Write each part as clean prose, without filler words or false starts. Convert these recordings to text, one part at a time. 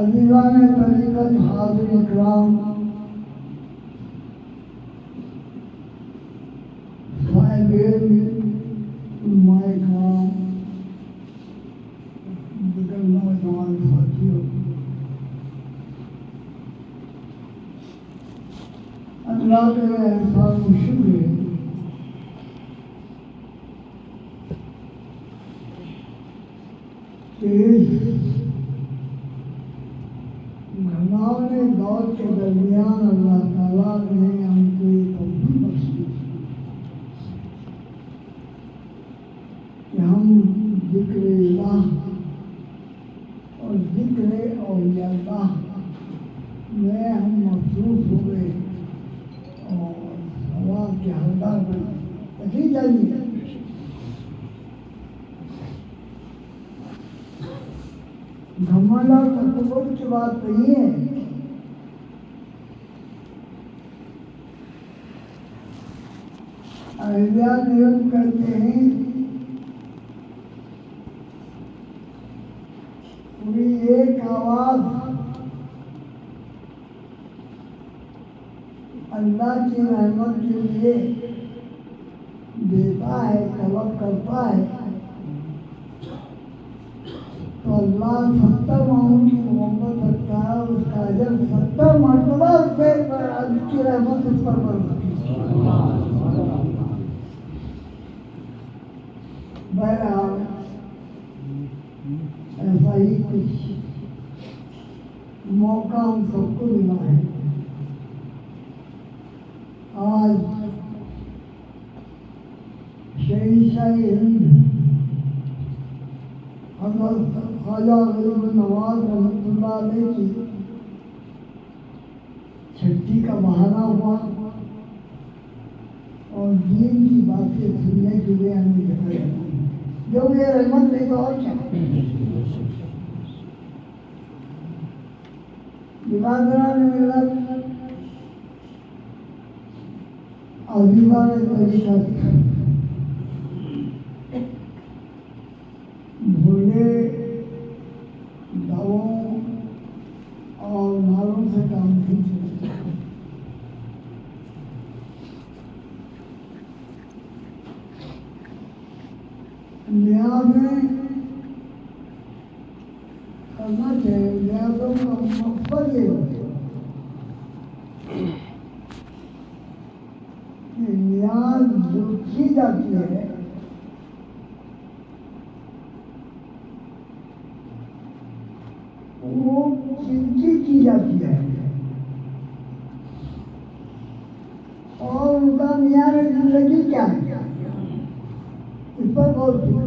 अज़ीज़ान तरीक़त हाज़िर इकराम साहिब उलमाए इकराम दिगर नौजवान साथियों, अल्लाह के एहसान को शुक्र है कि इस घनाने दौर के दरमियान अल्लाह ताला ने हमको ये तौफीक बख्शी कि हम ज़िक्र इलाह और ज़िक्र औलियाल्लाह में हम मसरूफ़ हो गए और सवाब के हकदार बने। तकलीफ जानिए घमंड और तकब्बुर की बात नहीं है। अहलिया नियम करते हैं पूरी एक आवाज अल्लाह की रहमत के लिए देता है, तलब करता है तो अल्लाह 70 माओं की मोहब्बत रखता है, उसका अजर 70 मरतबा उसकी रहमत इस पर बढ़ती है। बहरहाल ऐसा ही कुछ मौका हम सबको मिला है। आज शहंशाह हिंद हज़रत ख्वाजा गरीब नवाज रहमतुल्लाह अलैह की छठी का बहाना हुआ और दीन की बातें सुनने के लिए हमें जगह जो ये रहमत नहीं तो और क्या। बिरादरान मिल्लत अज़ीज़ान तरीक़त भोले दावों और नारों से काम कीजिए। न्याज़ें करना चाहिए। न्याज़ों का मकसद ये होता है कि न्याज जो की जाती है वो किनकी की जाती है और उनका मियार जिंदगी क्या है, इस पर गौर कीजिए।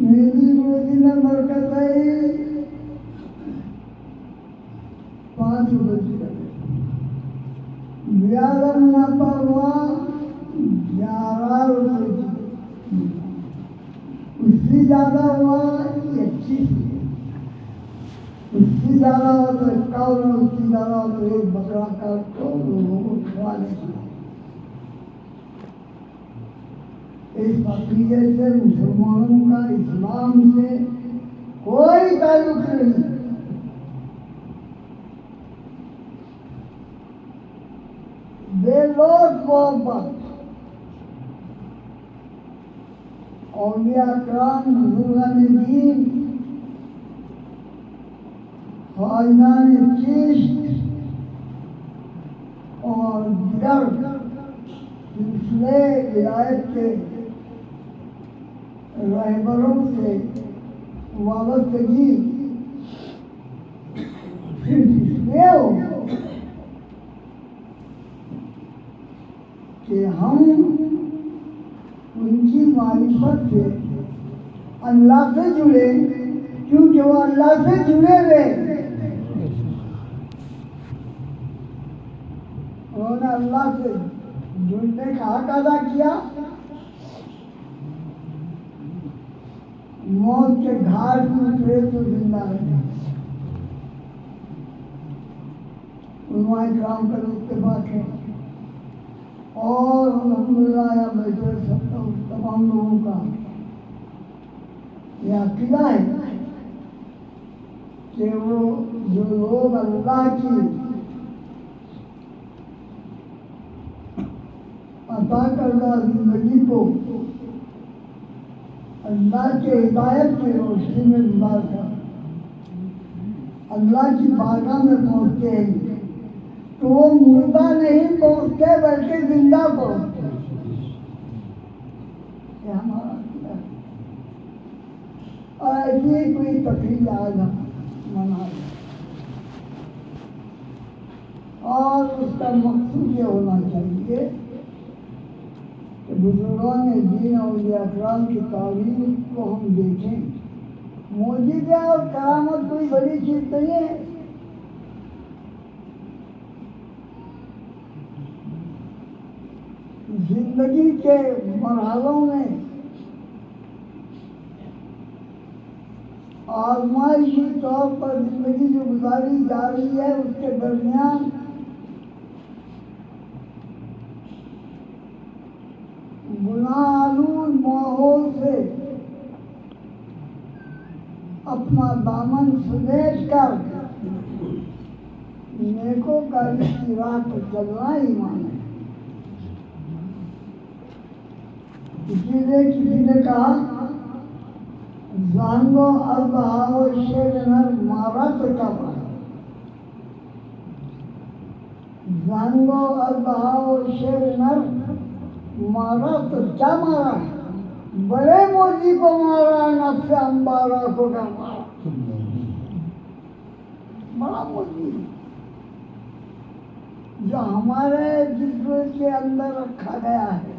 मेरी रोजी में बरकत आई 5 रुपये ज़्यादा मुनाफा हुआ 11 रुपये, उससे ज़्यादा हुआ 21। उससे ज़्यादा हो तो 51, उससे ज़्यादा हो तो एक बकरा काट को लोगों को खिला देना। इस अकीदे से मुसलमानों का इस्लाम से कोई ताल्लुक नहीं। बेलौस मोहब्बत औलिया कराम, बुजुर्गान दीन, ख्वाजान चिश्त और दीगर सिलसिले विलायत के रहबरों से वाबस्तगी सिर्फ इसलिए हो कि हम उनकी मारिफत से अल्लाह से जुड़े, क्योंकि वो अल्लाह से जुड़े हुए। उन्होंने अल्लाह से जुड़ने का हक अदा किया, मौत के घाट में उतरे तो जिंदा रहे। उलमाए किराम का इत्तेफाक है और अल्हम्दुलिल्लाह यहाँ बैठे सब तमाम लोगों का यह अकीदा है कि वो जो लोग अल्लाह की अता करदा जिंदगी को अल्लाह के हिदायत की रोशनी में गुजार कर अल्लाह की बारगाह में पहुँचते हैं तो वो मुर्दा नहीं पहुँचते बल्कि जिंदा पहुँचते। ये हमारा अकीदा है और ऐसी कोई तकरीर आज हम मना रहे और उसका मकसूद ये होना चाहिए कि बुजुर्गान दीन और अकराम की तारीफ को हम देखें। मौजूदा और करामत कोई बड़ी चीज़ नहीं है। जिंदगी के मरहलों में आजमाइशी तौर पर जिंदगी जो गुजारी जा रही है उसके दरमियान गुनाहआलूद माहौल से अपना दामन समेट कर नेकोकारी की राह पर चलना ईमान है। इसीलिए किसी ने कहा जांगो अल्बहाओ शेर नर मारा तो क्या मारा, जांगो अल्बहाओ शेर नर मारा तो क्या मारा, बड़े मोदी को मारा नफ्स अंबारा को क्या मारा। बड़ा मोदी जो हमारे जिस्म के अंदर रखा गया है,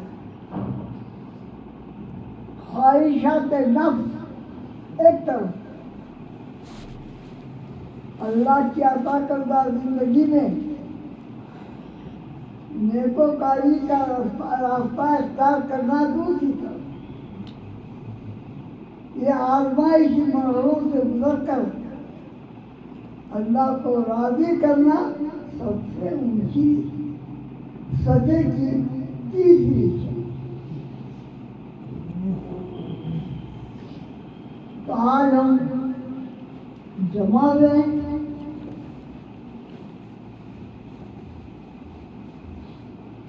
ख्वाहिशात नफ्स एक तरफ, अल्लाह की अता करदा जिंदगी में नेकोकारी का रास्ता इख्तियार करना दूसरी तरफ। ये आजमाइशी मरहलों से गुजर कर अल्लाह को राजी करना सबसे ऊंची सतह की तीसरी चीज। तो आज हम जमा में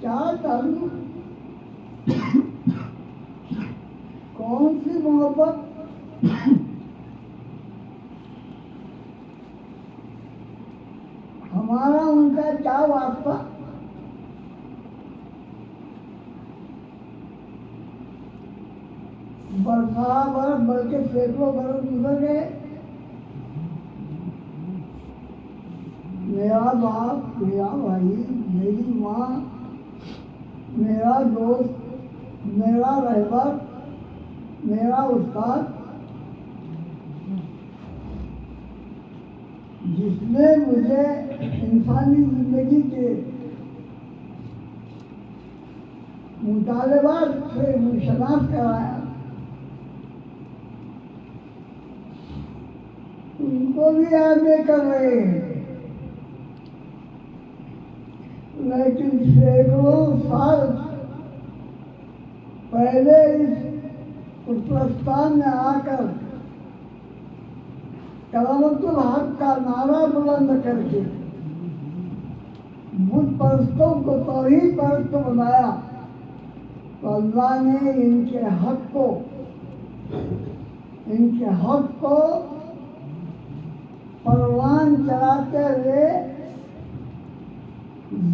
क्या ताल्लुक, कौन सी मोहब्बत, हमारा उनका क्या वास्ता। बरसा बरस बल्कि सैकड़ों बरस गुजर गए। मेरा बाप, मेरा भाई, मेरी माँ, मेरा दोस्त, मेरा रहबर, मेरा उस्ताद, जिसने मुझे इंसानी जिंदगी के मुतालबात से मुशनास कराया, उनको भी आगे कर रहे हैं, लेकिन सैकड़ों साल पहले इस प्रस्थान में आकर कलामतुल हक का नारा बुलंद करके बुत परस्तों को तौहीद परस्त बनाया, तो अल्लाह ने इनके हक को परवान चलाते हुए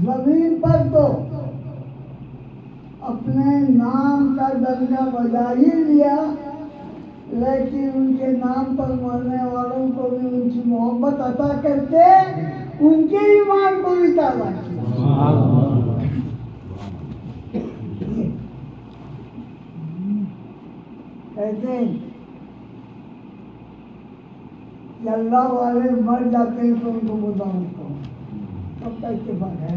जमीन पर तो अपने नाम का डंका बजा ही लिया, लेकिन उनके नाम पर मरने वालों को भी उनकी मोहब्बत अता करके उनके ईमान को भी ताज़ा किया। कहते हैं कि अल्लाह वाले मर जाते हैं तो उनको मुद्दा को सबका इत्तेफाक है।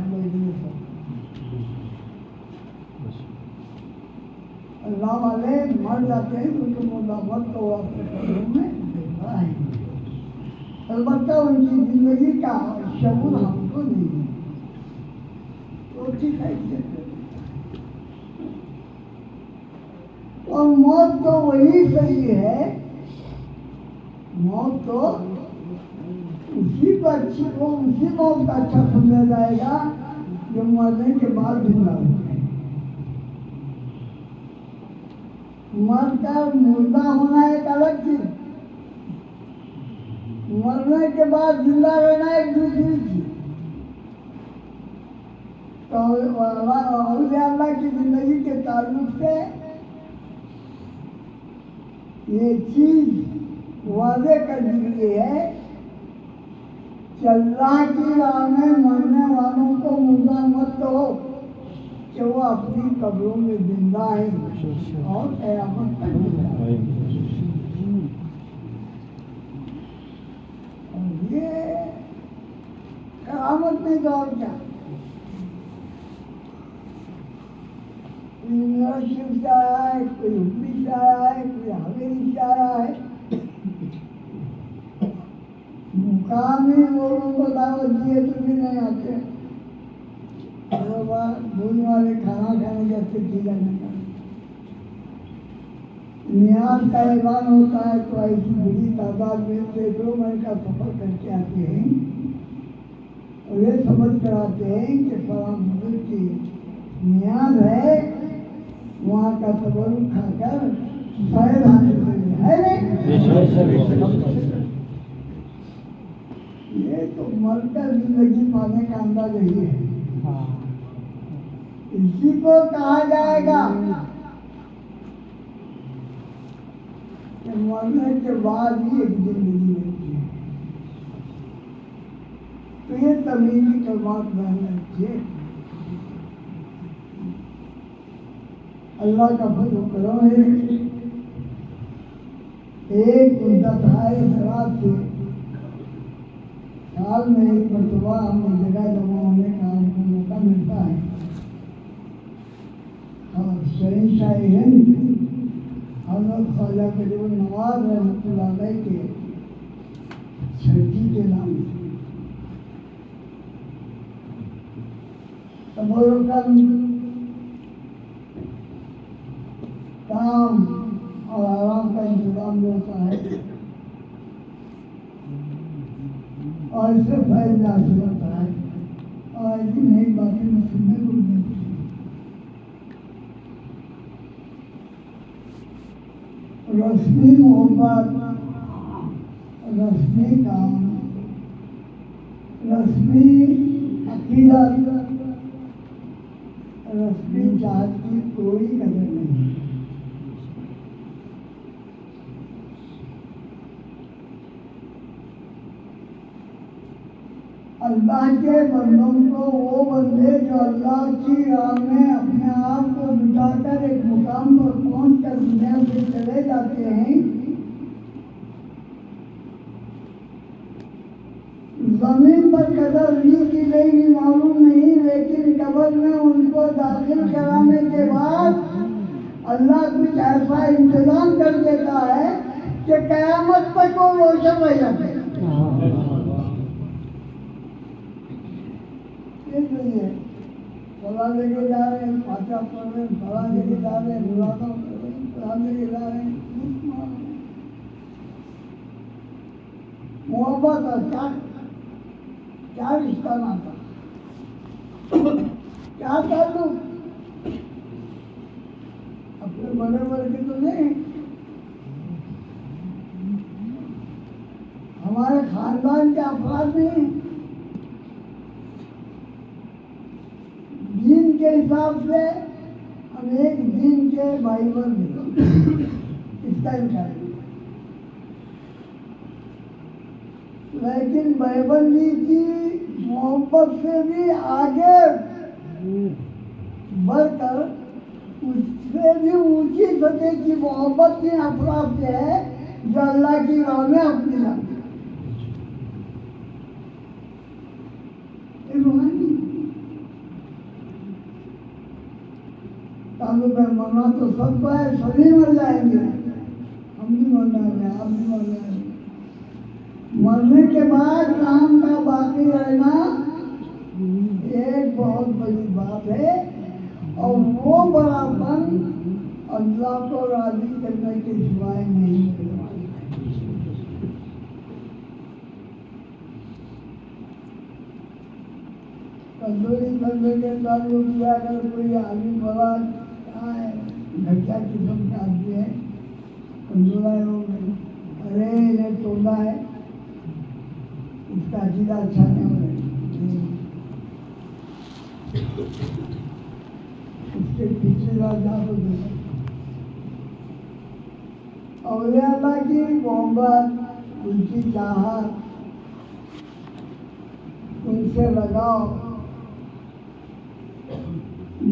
अल्लाह वाले मर जाते हैं तो उनको मुद्दामत तो अपने कब्रों में देखा है, अलबत्ता उनकी जिंदगी का शऊर हमको नहीं है, तो ठीक है। और मौत तो वही सही है, मौत तो उसी को अच्छी को उसी मौत का अच्छा समझा जाएगा जो मरने के बाद जिंदा हो गए। मर कर मुर्दा होना एक अलग चीज, मरने के बाद जिंदा रहना एक दूसरी चीज। तो अल्लाह की जिंदगी के ताल्लुक से ये चीज वादे कर दी गई है कि अल्लाह की राह में मरने वालों को मुर्दा मत कहो कि वो अपनी कब्रों में जिंदा है और क़यामत तक जिंदा है। और ये क़यामत में तो और क्या, यूनिवर्सिटी से आया है, कोई हुबली से आया है, कोई हवेली से आया है, मुकामी लोगों को दावत दिए तो भी नहीं आते। भूल वाले खाना खाने जाते की जाने का नियाज का ऐलान होता है तो ऐसी बड़ी तादाद में सैकड़ों मील का सफर करके आते हैं और ये समझ कर आते हैं कि फलां बुजुर्ग की नियाज है, वहाँ का तबरुक खाकर शायद हासिल करेंगे, है नहीं? ये तो मरकर जिंदगी पाने का अंदाज यही है। इसी को कहा जाएगा कि मरने के बाद ही एक जिंदगी रहती है। तो ये तमीमी कलमात रहना चाहिए। अल्लाह का फजल करो है, एक मुद्दत है इस रात से साल में एक मरतबा हमें जगह जमा होने का हमको मौका मिलता है। और शहंशाह हिंद हज़रत ख्वाजा करीम नवाज रहमतुल्लाह अलैह के छठी के नाम से तबरुकन काम और आराम का इंतजाम होता है और इससे फैल हासिल होता है और ऐसी नई बातें में सुनने को मिलती हैं। रस्मी मोहब्बत, रस्मी काम, रस्मी अकीदत, रस्मी चाहत की कोई कदर नहीं। अल्लाह के बंदों को वो बंदे जो अल्लाह की राह में अपने आप को जुटाकर एक मुकाम पर पहुँच कर दुनिया से चले जाते हैं, जमीन पर कदर ली की गई मालूम नहीं, लेकिन कब्र में उनको दाखिल कराने के बाद अल्लाह कुछ ऐसा इंतजाम कर देता है कि क़यामत तक वो रोशन रह जाते हैं। ये जो है फला लेके जा रहे हैं, पाचा पढ़ रहे हैं, फला लेके जा रहे हैं, मुरादा कर रहे हैं, फला लेके जा रहे हैं, मोहब्बत और क्या रिश्ता नाता, क्या ताल्लुक, अपने बड़े वर्ग के तो नहीं, हमारे खानदान के अफराद नहीं, दीन के हिसाब से हम एक दीन के भाई बंद हैं, इसका इनकार नहीं। लेकिन भाईबंदी की मोहब्बत से भी आगे बढ़कर उससे भी ऊंची सतह की मोहब्बत की अफराद से है जो अल्लाह की राह में अपनी जाती है। ताल्लुक है, मरना तो सबको है, सभी मर जाएंगे, हम भी मर जाएंगे, आप भी मर जाएंगे। मरने के बाद नाम का बाकी रहना एक बहुत बड़ी बात है, और वो बड़ापन अल्लाह को राजी करने के सिवाय नहीं मिलने वाला। तंदूरी करने के ताल्लुक किया अगर कोई आदमी बड़ा घटिया किस्म का आदमी है, तंदूरा अरे इन्हें तोड़ा है, इसका अकीदा अच्छा नहीं हो रहा, उसके पीछे राजा को देखो। औलिया अल्लाह की मोहब्बत, उनकी चाहत, उनसे लगाओ,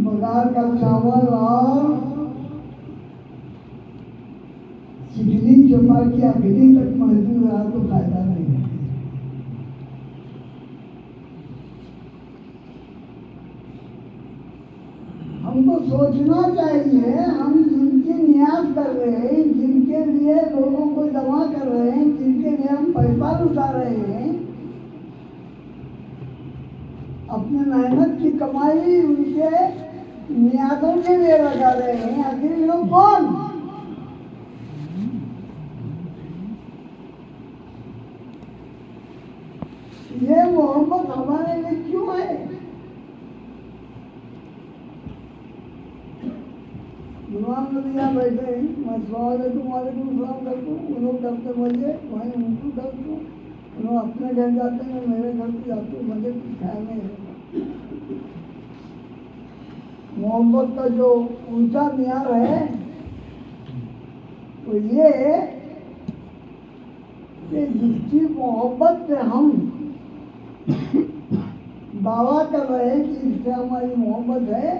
बगार का चावल और चिकनी चम्मा की अग्नि तक महसूस रहा तो फायदा नहीं है। हमको सोचना चाहिए, हम जिनकी नियाज कर रहे हैं, जिनके लिए लोगों को जमा कर रहे हैं, जिनके लिए हम पैसा लुटा रहे हैं, अपने मेहनत की कमाई उनके नियाजों के लिए लगा रहे हैं, आखिर लोग कौन? ये मोहब्बत हमारे लिए क्यों है? गुलाम नबी यहाँ बैठे हैं, मैं वालेकुम सलाम करता हूँ, उन्होंने करते मुझे, वहीं उनको करता हूँ, उन्होंने अपने घर जाते हैं, मैं मेरे घर पे जाता हूँ, मुझे कुछ ख्याल नहीं रहता। मोहब्बत का जो ऊंचा मियार है वो ये कि जिसकी मोहब्बत से हम दावा कर रहे हैं कि इससे हमारी मोहब्बत है,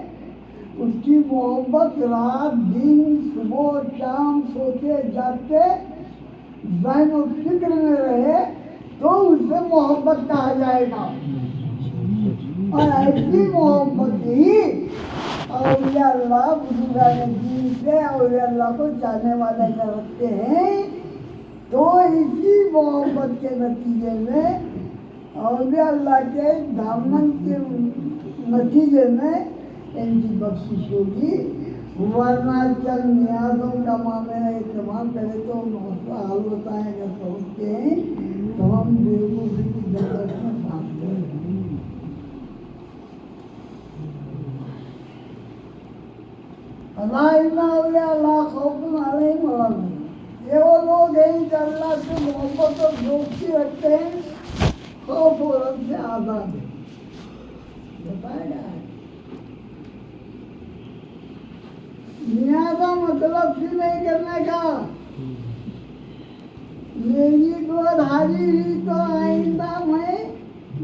उसकी मोहब्बत रात दिन सुबह शाम सोते जागते ज़हन और फिक्र में रहे तो उसे मोहब्बत कहा जाएगा। और ऐसी मोहब्बत ही औलिया अल्लाह बुजुर्गान दीन से औलिया अल्लाह को चाहने वाले का रखते हैं। तो इसी मोहब्बत के नतीजे में औलिया अल्लाह के दामन के नतीजे में इनकी बख्शिश होगी, वरना चंद नियाजों का मामला इस्तेमाल करे तो मसला हल होता है। अगर सोचते हैं तो हम बेवकूफ़ी की जगह में साथ हैं। अल्लाह खौफुन अलैहिम वला हुम, ये वो लोग हैं जो अल्लाह से मोहब्बत और दोस्ती रखते हैं, खौफ और रब से आज़ाद है। बताया गया है नियाज़ा मतलब भी नहीं करने का, मेरी गोद हारी हुई तो आइंदा मैं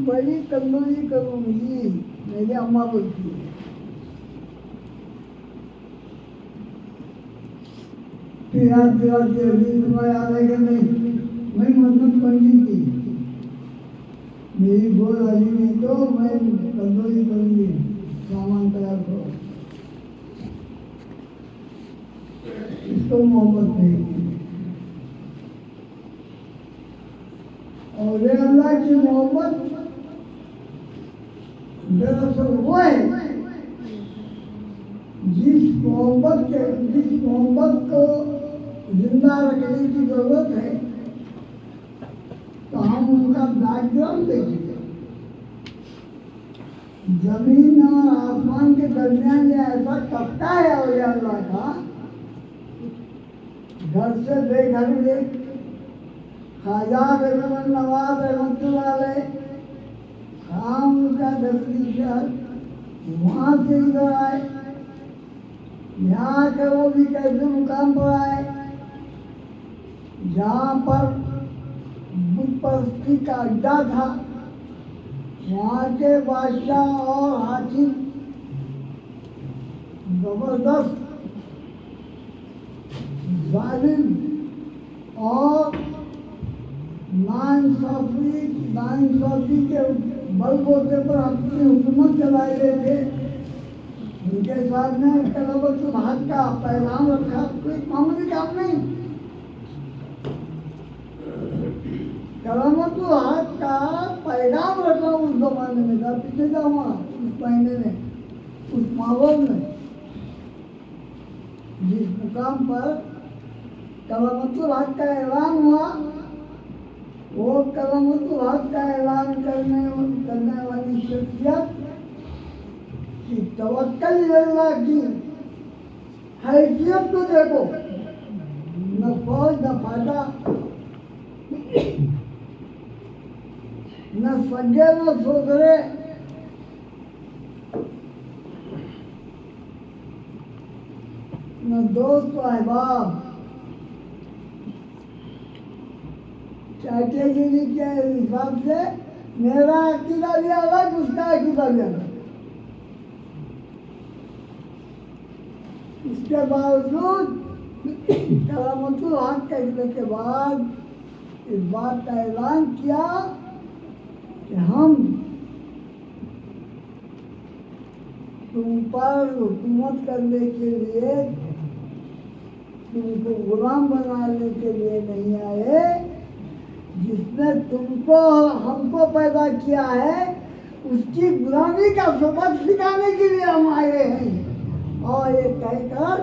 बड़ी तंदूरी करूंगी, मेरी अम्मा बोलती है। फिर याद तुम्हें याद है कि नहीं, मैं मन्नत मांगी थी, मेरी गोद हारी हुई तो मैं तंदूरी करूंगी, सामान तैयार करो। इसको मोहब्बत नहीं। अरे अल्लाह की मोहब्बत दरअसल वो है जिस मोहब्बत को जिंदा रखने की जरूरत है, तो हम उनका बैकग्राउंड देखेंगे। जमीन और आसमान के दरमियान ये ऐसा तबका है औलिया अल्लाह का, घर से बेघर हुए ख्वाजा बेगम नवाज रहमतुल्लाह अलैह, शाम का 10वीं शहर, वहाँ से इधर आए। यहाँ के वो भी कैसे मुकाम पर आए जहाँ पर बुत परस्ती का अड्डा था। वहाँ के बादशाह और हाकिम जबरदस्त जालिम और नाइंसाफी के बलबूते पर अपनी हुकूमत चलाए गए थे। उनके साथ में कलबतुल हक का पैगाम रखा, कोई मामूली काम नहीं। कलबतुल हक का पैगाम रखा उस जमाने में, जब पीछे जाओ उस महीने में, उस माहौल में, जिस मुकाम पर कलमतुल हक का ऐलान हुआ, वो कलमतुल हक का ऐलान करने वाली शख्सियत की तवक्कल अल्लाह की हैसियत को देखो। न फौज न फाटा, न सगे न सोदरे, न दोस्त अहबाब। कैटेगरी के हिसाब से मेरा अकीदा भी अलग, उसका अकीदा भी अलग। इसके बावजूद कलामतुल हक कहने के बाद इस बात का ऐलान किया कि हम तुम पर हुकूमत करने के लिए, तुमको गुलाम बनाने के लिए नहीं आए। जिसने तुमको और हमको पैदा किया है, उसकी गुलामी का सबक सिखाने के लिए हम आए हैं। और ये कहकर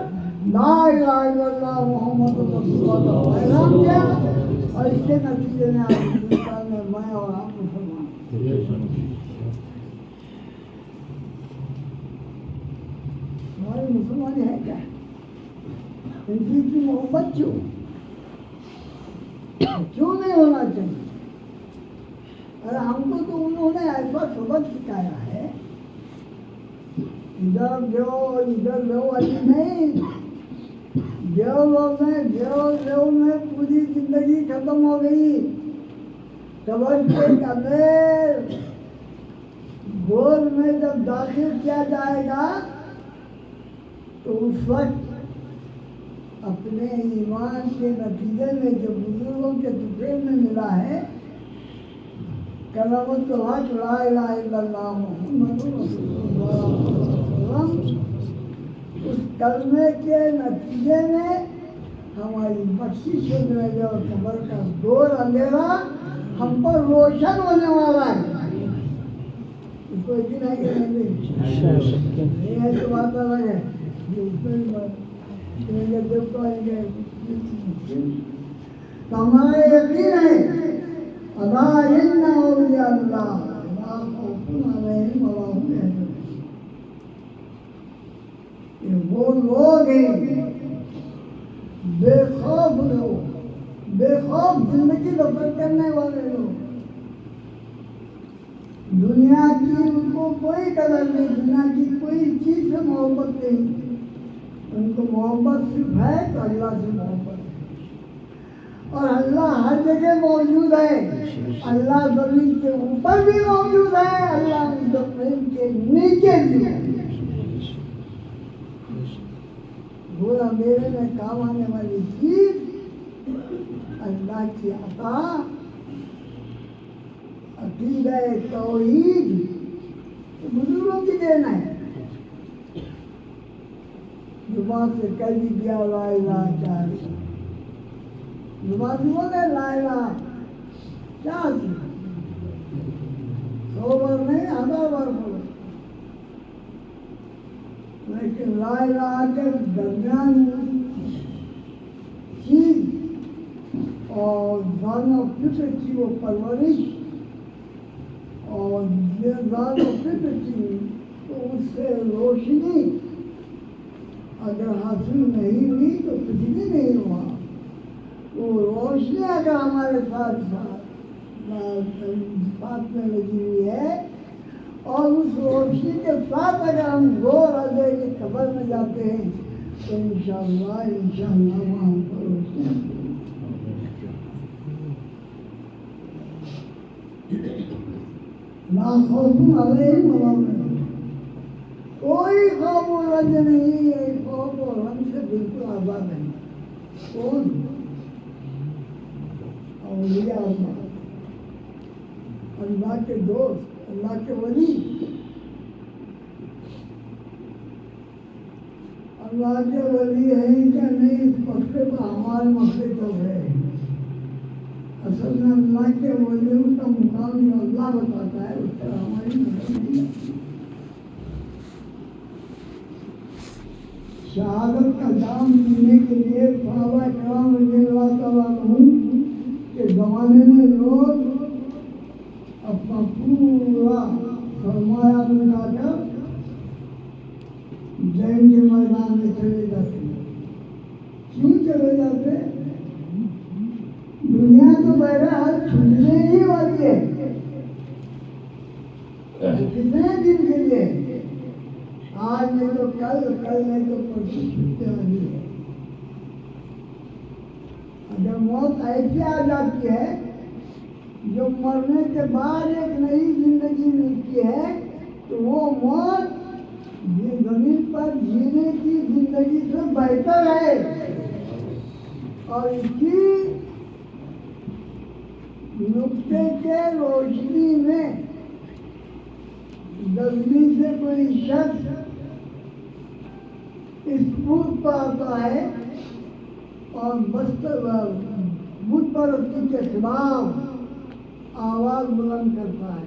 ला इलाहा इल्लल्लाह मुहम्मद रसूलुल्लाह का ऐलान किया, और इसके नतीजे में आज हिंदुस्तान में मैं और आप मुसलमान। हमारी मुसलमानी है क्या? इनकी की मोहब्बत क्यों नहीं होना चाहिए? अरे हमको तो उन्होंने ऐसा सबक सिखाया है, इधर जो वाली नहीं, देव में पूरी जिंदगी खत्म हो गई। कब्र के अंदर गोद में जब दाखिल किया जाएगा, तो उस वक्त अपने ईमान के नतीजे में जो बुजुर्गों के टुकड़े में मिला है, कलमतुल हक ला इलाहा इल्लल्लाह मुहम्मदुर रसूलुल्लाह, उस कलमे के नतीजे में हमारी बख्शिश होने वाली और कब्र का घोर अंधेरा हम पर रोशन होने वाला है। इसको यकीन है कि नहीं? है तो बात अलग है, तो हमारा यकीन है अदा इन्ना औलिया अल्लाह ला खौफुन अलैहिम वला हुम यहज़नून। ये वो लोग हैं बेखौफ लोग, बेखौफ जिंदगी बसर करने वाले लोग। दुनिया की उनको कोई कदर नहीं, दुनिया की कोई चीज से मोहब्बत नहीं। उनको मोहब्बत सिर्फ है तो अल्लाह से मोहब्बत है। और अल्लाह हर जगह मौजूद है। अल्लाह जमीन के ऊपर भी मौजूद है, अल्लाह जमीन के नीचे भी है। वो अंधेरे में काम आने वाली चीज अल्लाह की अता, अकीदा तौहीद बुजुर्गों की देन है। जुबान से कह भी दिया ला इलाहा इल्लल्लाह, जुबान से बोले ला इलाहा क्या ला ला के दरमियान चीज और जानो फिक्र की वो परवरिश और ये जानो फिक्र की तो उससे रोशनी अगर हासिल नहीं हुई तो कुछ भी नहीं हुआ। वो रोशनी अगर हमारे साथ में लगी हुई है और उस रोशनी के साथ अगर हम गौर अदे की खबर में जाते हैं तो इंशाअल्लाह वहाँ पर रोशनी ना खौफ अलैहिम वला कोई खौफ और रंज नहीं है। खौफ और रंज से बिल्कुल आज़ाद है। कौन? औलिया अल्लाह के दोस्त, अल्लाह के वली। अल्लाह के वली हैं क्या नहीं, इस मसले पर हमारे मसले चल रहे हैं। असल में अल्लाह के वलियों का मुकाम जो अल्लाह बताता है उस पर हमारी नजर नहीं आती। शहादत का जाम पीने के लिए सहाबा किराम रज़ियल्लाहु तआला अन्हुम के ज़माने में लोग अपना पूरा सरमाया लगाकर जंग के मैदान में चले जाते। क्यों चले जाते? दुनिया तो बहरहाल छूटने ही वाली है। कितने दिन के लिए? आज नहीं तो कल, कल नहीं तो परसों छूटने वाली है। अगर मौत ऐसी आ जाती है जो मरने के बाद एक नई जिंदगी मिलती है तो वो मौत जमीन पर जीने की जिंदगी से बेहतर है। और इसी नुक्ते के रोशनी में जल्दी से कोई शख्स इस बुत पर आता है और बुत परस्ती के खिलाफ आवाज बुलंद करता है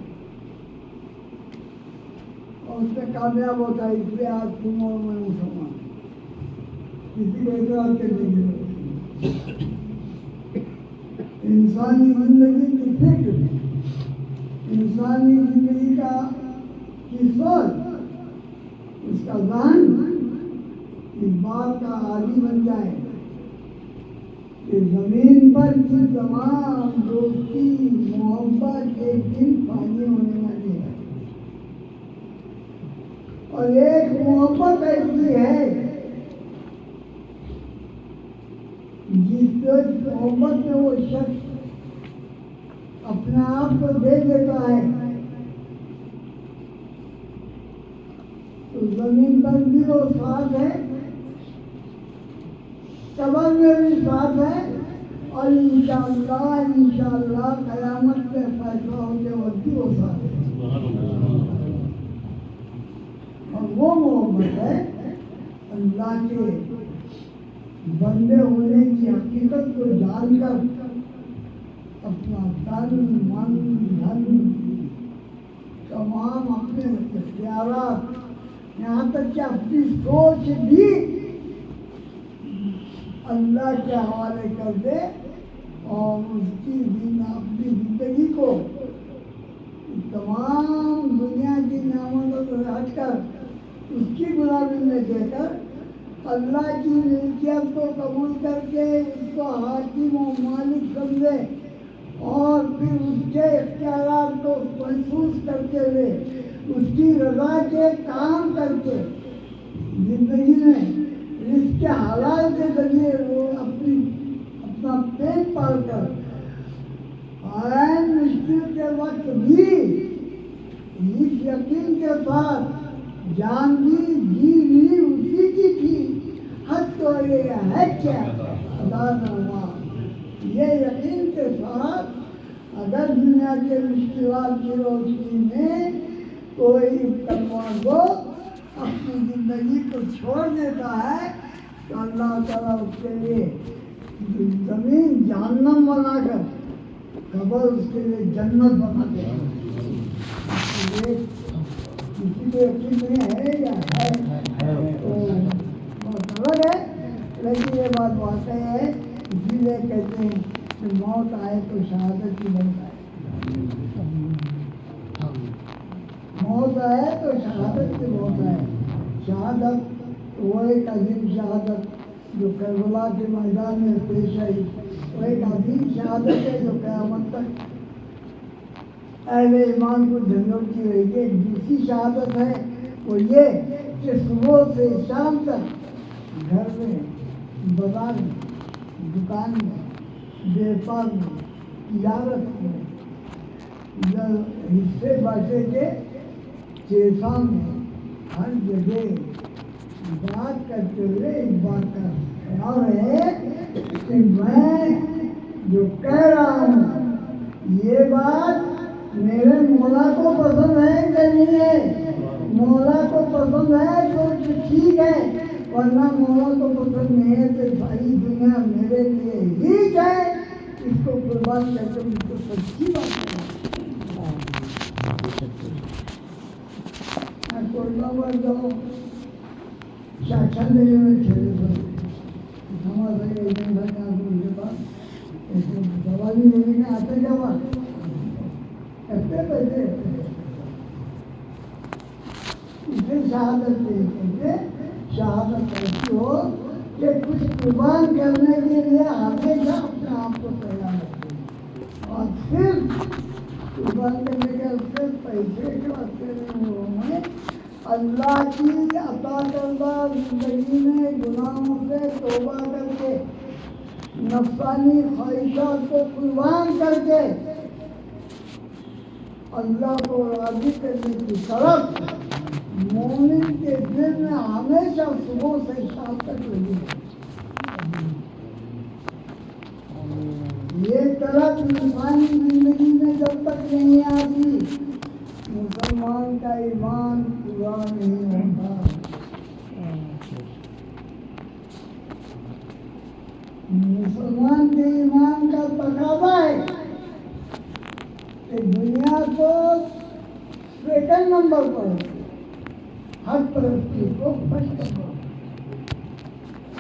और उसमें कामयाब होता है। इसलिए आज तुम और मैं मुसलमान, किसी को एतराज करने की जरूरत नहीं। इंसानी जिंदगी की फिक्र, इंसानी जिंदगी का की सोच, उसका ज़हन इस बात का आदी बन जाए कि जमीन पर की तमाम दोस्ती मोहब्बत एक दिन पानी होने वाली है। और एक मोहब्बत ऐसी है जिस मोहब्बत में वो शख्स अपने आप को दे देता है तो जमीन पर भी वो साथ है, कब्र में भी साथ है और इंशाअल्लाह क़यामत में फैसला होने वक्त भी वो साथ है। और वो मोहब्बत है अल्लाह के बंदे होने की हकीकत को जानकर अपना तन मन धन तमाम अपने इख्तियारात यहाँ तक कि अपनी सोच भी अल्लाह के हवाले कर दे और उसकी अपनी जिंदगी को तमाम दुनिया की नेमतों से हटकर उसकी गुलामी में देकर अल्लाह की मिल्कियत को कबूल करके उसको हाकिम और मालिक समझे और फिर उसके इख्तियारात को महसूस करते हुए उसकी रज़ा के काम करके जिंदगी में इसके हालात के जरिए वो अपना पेट पाल कर आयन मुश्किल के वक्त भी इस यकीन के साथ जान भी जी भी उसी की थी। हद तो ये है क्या अदा न हुआ। ये यकीन के साथ अगर दुनिया के मुश्किलात की रोशनी में कोई मुसलमान को अपनी जिंदगी को छोड़ देता है तो अल्लाह ताला उसके लिए जमीन जहन्नम बनाकर कब्र उसके लिए जन्नत बना देगा। किसी को यकीन नहीं है या है तो की ये बात वाकई है, इसीलिए कहते हैं कि मौत आए तो शहादत की मौत आए, मौत आए तो शहादत की मौत आए। शहादत वो एक अजीम शहादत जो करबला के मैदान में पेश आई, वो एक अजीम शहादत है जो क़यामत तक अहले ईमान को झंझोड़ती रहेगी। एक दूसरी शहादत है वो ये कि सुबह से शाम तक घर में, बाजार में, दुकान में, व्यापार में, तिजारत में, हिस्से बांटे के चेसा में, हर जगह बात करते हुए एक बात का ख्याल है कि मैं जो कह रहा हूँ ये बात मेरे मौला को पसंद है कि नहीं है। मौला को पसंद है तो ठीक है, वरना मौला को पसंद नहीं है तो सारी दुनिया मेरे लिए ही है, इसको कुर्बान करके मुझको सच्ची बात है। कोर्टावर जाओ शासन देने में खेले हमारे उनके पास सवाल ही लेने में आते जावा करते पैसे इसे शहादत कहते, शहादत ऐसी हो कि कुछ कुर्बान करने के लिए हमेशा अपने आप को तैयार रखें और सिर्फ कुर्बान करने के सिर्फ पैसे के वास्ते में अल्लाह की अता करदा जिंदगी में गुनाहों से तौबा करके नफ्सानी ख्वाहिशात को कुर्बान करके अल्लाह को राजी करने की तरफ मोमिन के दिल में हमेशा सुबह से शाम तक लगी है। ये तरफ इंसानी जिंदगी में जब तक नहीं आती मुसलमान का ईमान पूरा नहीं होता। मुसलमान के ईमान का तकाजा है कि दुनिया को सेकंड नंबर पर, हर परिस्थिति को फर्स्ट नंबर,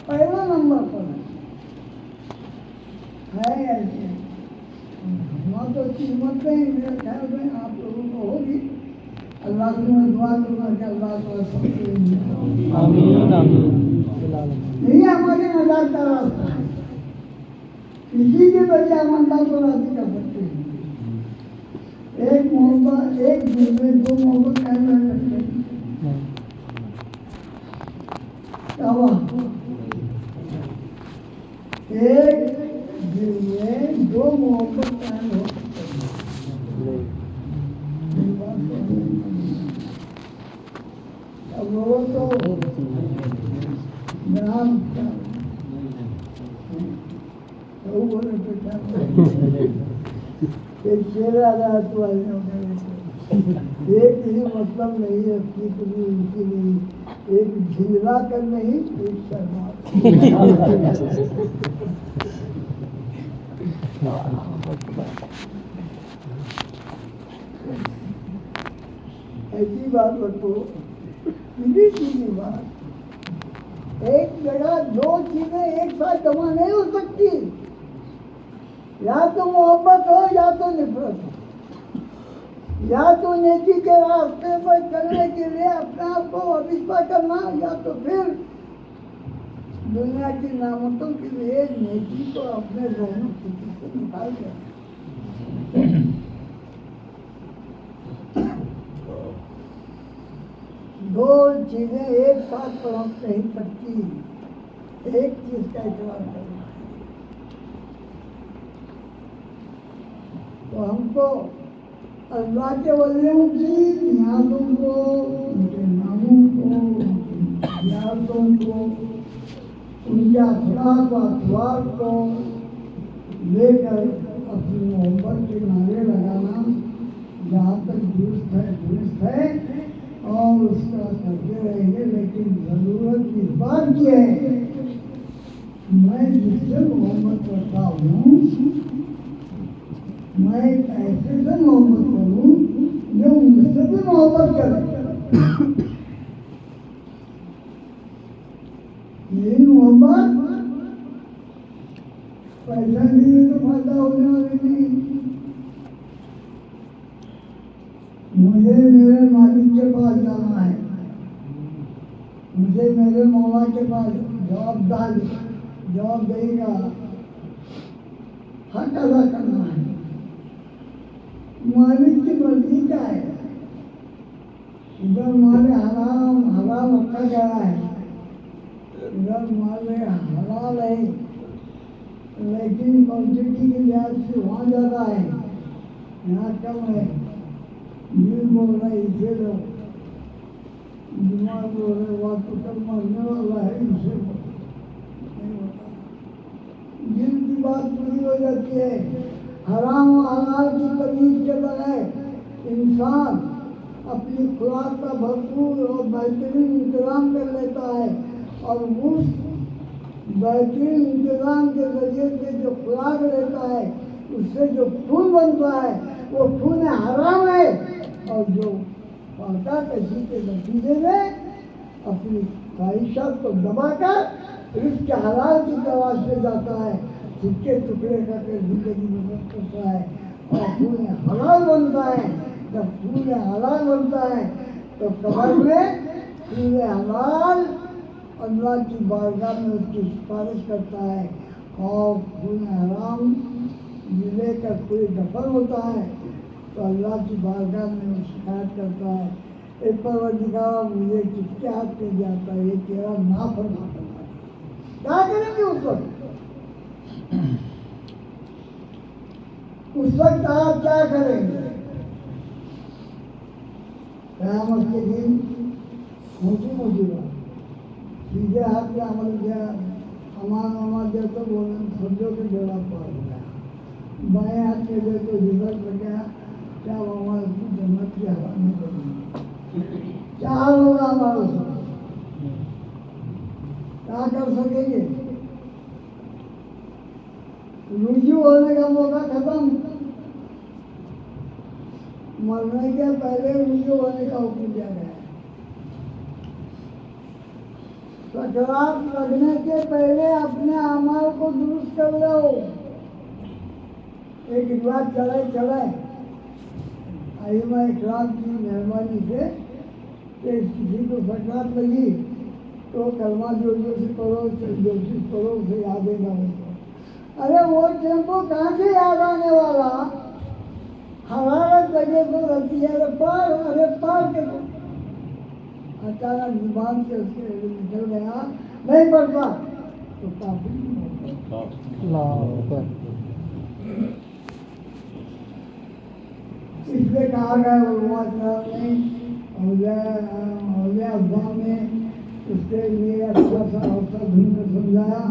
पहला नंबर पर है ऐसे। वहाँ तो कीमत नहीं, मेरे ख्याल में आप लोगों को होगी। अल्लाह से मैं दुआ करूँगा कि अल्लाह को यही हमारी नज़र का रास्ता है। किसी के बजाय हम अल्लाह को राजी कर सकते हैं। एक मोहब्बत, एक दिल में दो मोहब्बत कायम रह सकते हैं। क्या हुआ? एक दिल में दो मोहब्बत कायम हो सकते हैं। अब वो तो नाम एक शेर आ रहा तो एक ही मतलब नहीं है अपनी कभी उनकी नहीं, एक झिझला कर नहीं, एक शर्मा। ऐसी बात रखो, सीधी सीधी बात। एक जगह दो चीजें एक साथ जमा नहीं हो सकती, या तो मोहब्बत हो या तो नफरत हो। या तो नेकी के रास्ते पर चलने के लिए अपने आप को अभिष्पा करना, या तो फिर दुनिया की नामतों के लिए नेकी को अपने दोनों स्थिति से निकाल देना। दो चीजें एक साथ पहुंच नहीं सकती, एक चीज का इतरार करना। तो हमको अल्लाह के वलियों की नियाजों को, उनके नामों को, उनकी यादों को, उनके अखलाक व अखबार को लेकर अपनी मोहब्बत के नारे लगाना जहाँ तक दुरुस्त है और उसका करते रहेंगे। लेकिन ज़रूरत इस बात की है, मैं जिससे मोहब्बत करता हूँ, मैं ऐसे से मोहब्बत करूँ जो मुझसे भी मोहब्बत करे। मेरी मोहब्बत पैसा नहीं है तो फायदा होने वाली नहीं। मुझे मेरे मालिक के पास जाना है, मुझे मेरे मौला के पास जवाब देगा, हक अदा करना है। मालिक की मर्जी क्या है? इधर माले हराम रखा गया है, इधर माले हलाल है, लेकिन क्वांटिटी के लिहाज से वहाँ ज़्यादा है, यहाँ कम है। दिल बोल रहा है इसे लो, दिमाग बोल रहे वहाँ तो कल मरने वाला है, इसे नहीं होता। दिल की बात पूरी हो जाती है। हराम और हलाल की तमीज के बगैर इंसान अपनी खुराक का भरपूर और बेहतरीन इंतजाम कर लेता है, और उस बेहतरीन इंतजाम के जरिए से जो खुराक लेता है उससे जो खून बनता है वो खून हराम है, और जो पाता कशी के नतीजे में अपनी ख्वाहिशात को दबाकर रिस्क हलाल की तलाश में जाता है, सिक्के टुकड़े करके जिंदगी में करता है और खून हलाल बनता है। जब खून हलाल बनता है तो कब्र में खून हलाल अल्लाह की बारगाह में उसकी सिफारिश करता है, और खून हराम जिले का कोई दफन होता है तो अल्लाह की बारगाह में वो शिकायत करता है, एक परवरदिगार मुझे किसके हाथ में जाता है, ये तेरा नाफरमान करता है। क्या करेंगे उस वक्त? उस वक्त आप क्या करेंगे? क़यामत के दिन मोटी बात, सीधे हाथ पे अमल किया, अमान दे तो बोले समझो कि बेड़ा पार हो गया, बाएं हाथ में दे तो रिजल्ट हो गया, क्या हमारे जन्नत की हवा नहीं बनी, क्या हाल होगा हमारा? क्या कर सकेंगे? रुजू होने का मौका खत्म, मरने के पहले रुजू होने का हुक्म दिया गया है। सकरात लगने के पहले अपने अमाल को दुरुस्त कर लो। एक रिवाज चले आइमा इकराम की मेहरबानी से कि किसी को सकरात लगी तो कलमा जोशी करो, जोशी करो, उसे याद है ना। अरे वो टेम्पो कहाँ से याद आने वाला? हरारत जगह तो रहती है, अरे पार के तो अचानक जुबान से उसके निकल गया, नहीं पड़ता तो काफी इसलिए कहा गया अब्बा में उसके लिए अच्छा सा अवसर ढूंढ कर समझाया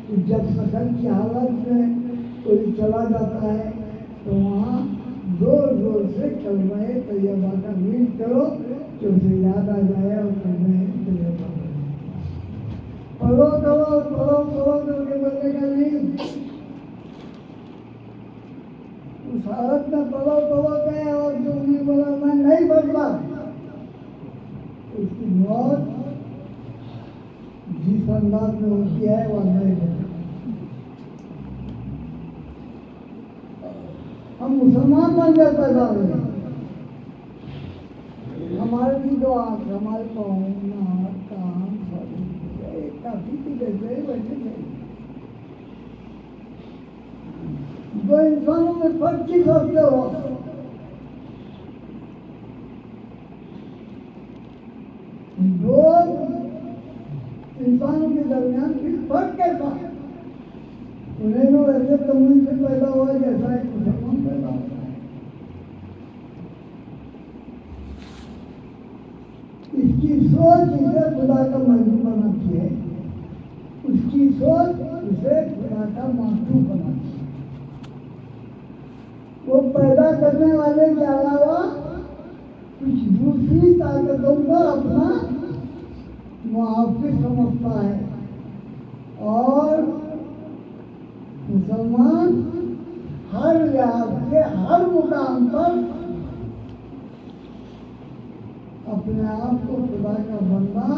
कि जब सकल की हालत में कोई चला जाता है तो वहाँ जोर जोर से कलमाए तैयबा का मीट करो कि उसे याद आ जाए और कलमाए तैयबा पढ़ो करके बोलने का नहीं, उस हालत में पढ़ो कहे और जो उन्हें बोला मैं नहीं पढ़ता, उसकी मौत जिस अंदाज में होती है वह नहीं पढ़ता। हम मुसलमान बनकर पैदा हुए, हमारे भी दो आँख, हमारे पाँव, नाक, कान, काफी की जैसे वैसे नहीं। दो इंसानों में फर्क किस हफ्ते हो? दो इंसानों के दरमियान फिर फर्क कैसा? उन्हें तो ऐसे तमुल से पैदा हुआ जैसा एक मुसलमान पैदा होता है। इसकी सोच इसे खुदा का महबूब बनाती है, उसकी सोच उसे खुदा का महबूब बनाती है। वो पैदा करने वाले के अलावा कुछ दूसरी ताकतों को अपना मुहाफिज समझता है, और मुसलमान हर लिहाज के हर मुकाम पर अपने आप को खुदा का बंदा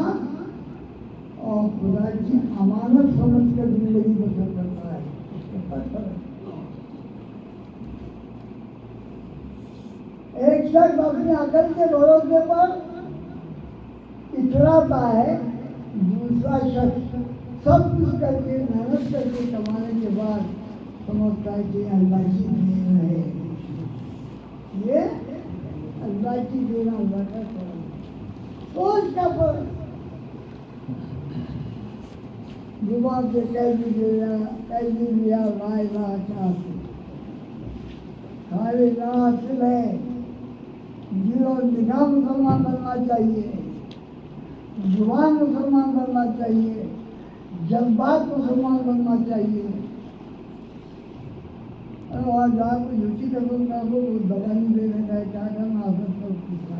और खुदा की अमानत समझ कर जिंदगी बसर करता है। एक शख्स अपनी अकल के भरोसे पर इतराता है, दूसरा शख्स सब कुछ करके मेहनत करके कमाने के बाद समझता है कि अल्लाह की देन है, ये अल्लाह की देन, अल्लाह का करम, सोच का फर्क। जुबान से कह दिया ला इलाहा इल्लल्लाह, खाली ना हासिल है, दिल और निगाह मुसलमान बनना चाहिए, जुबान मुसलमान बनना चाहिए, जज्बात मुसलमान बनना चाहिए। और वहाँ जहाँ कोई झूठी कदम का हो वो दवा नहीं देने का, क्या करना आदत पर पूछना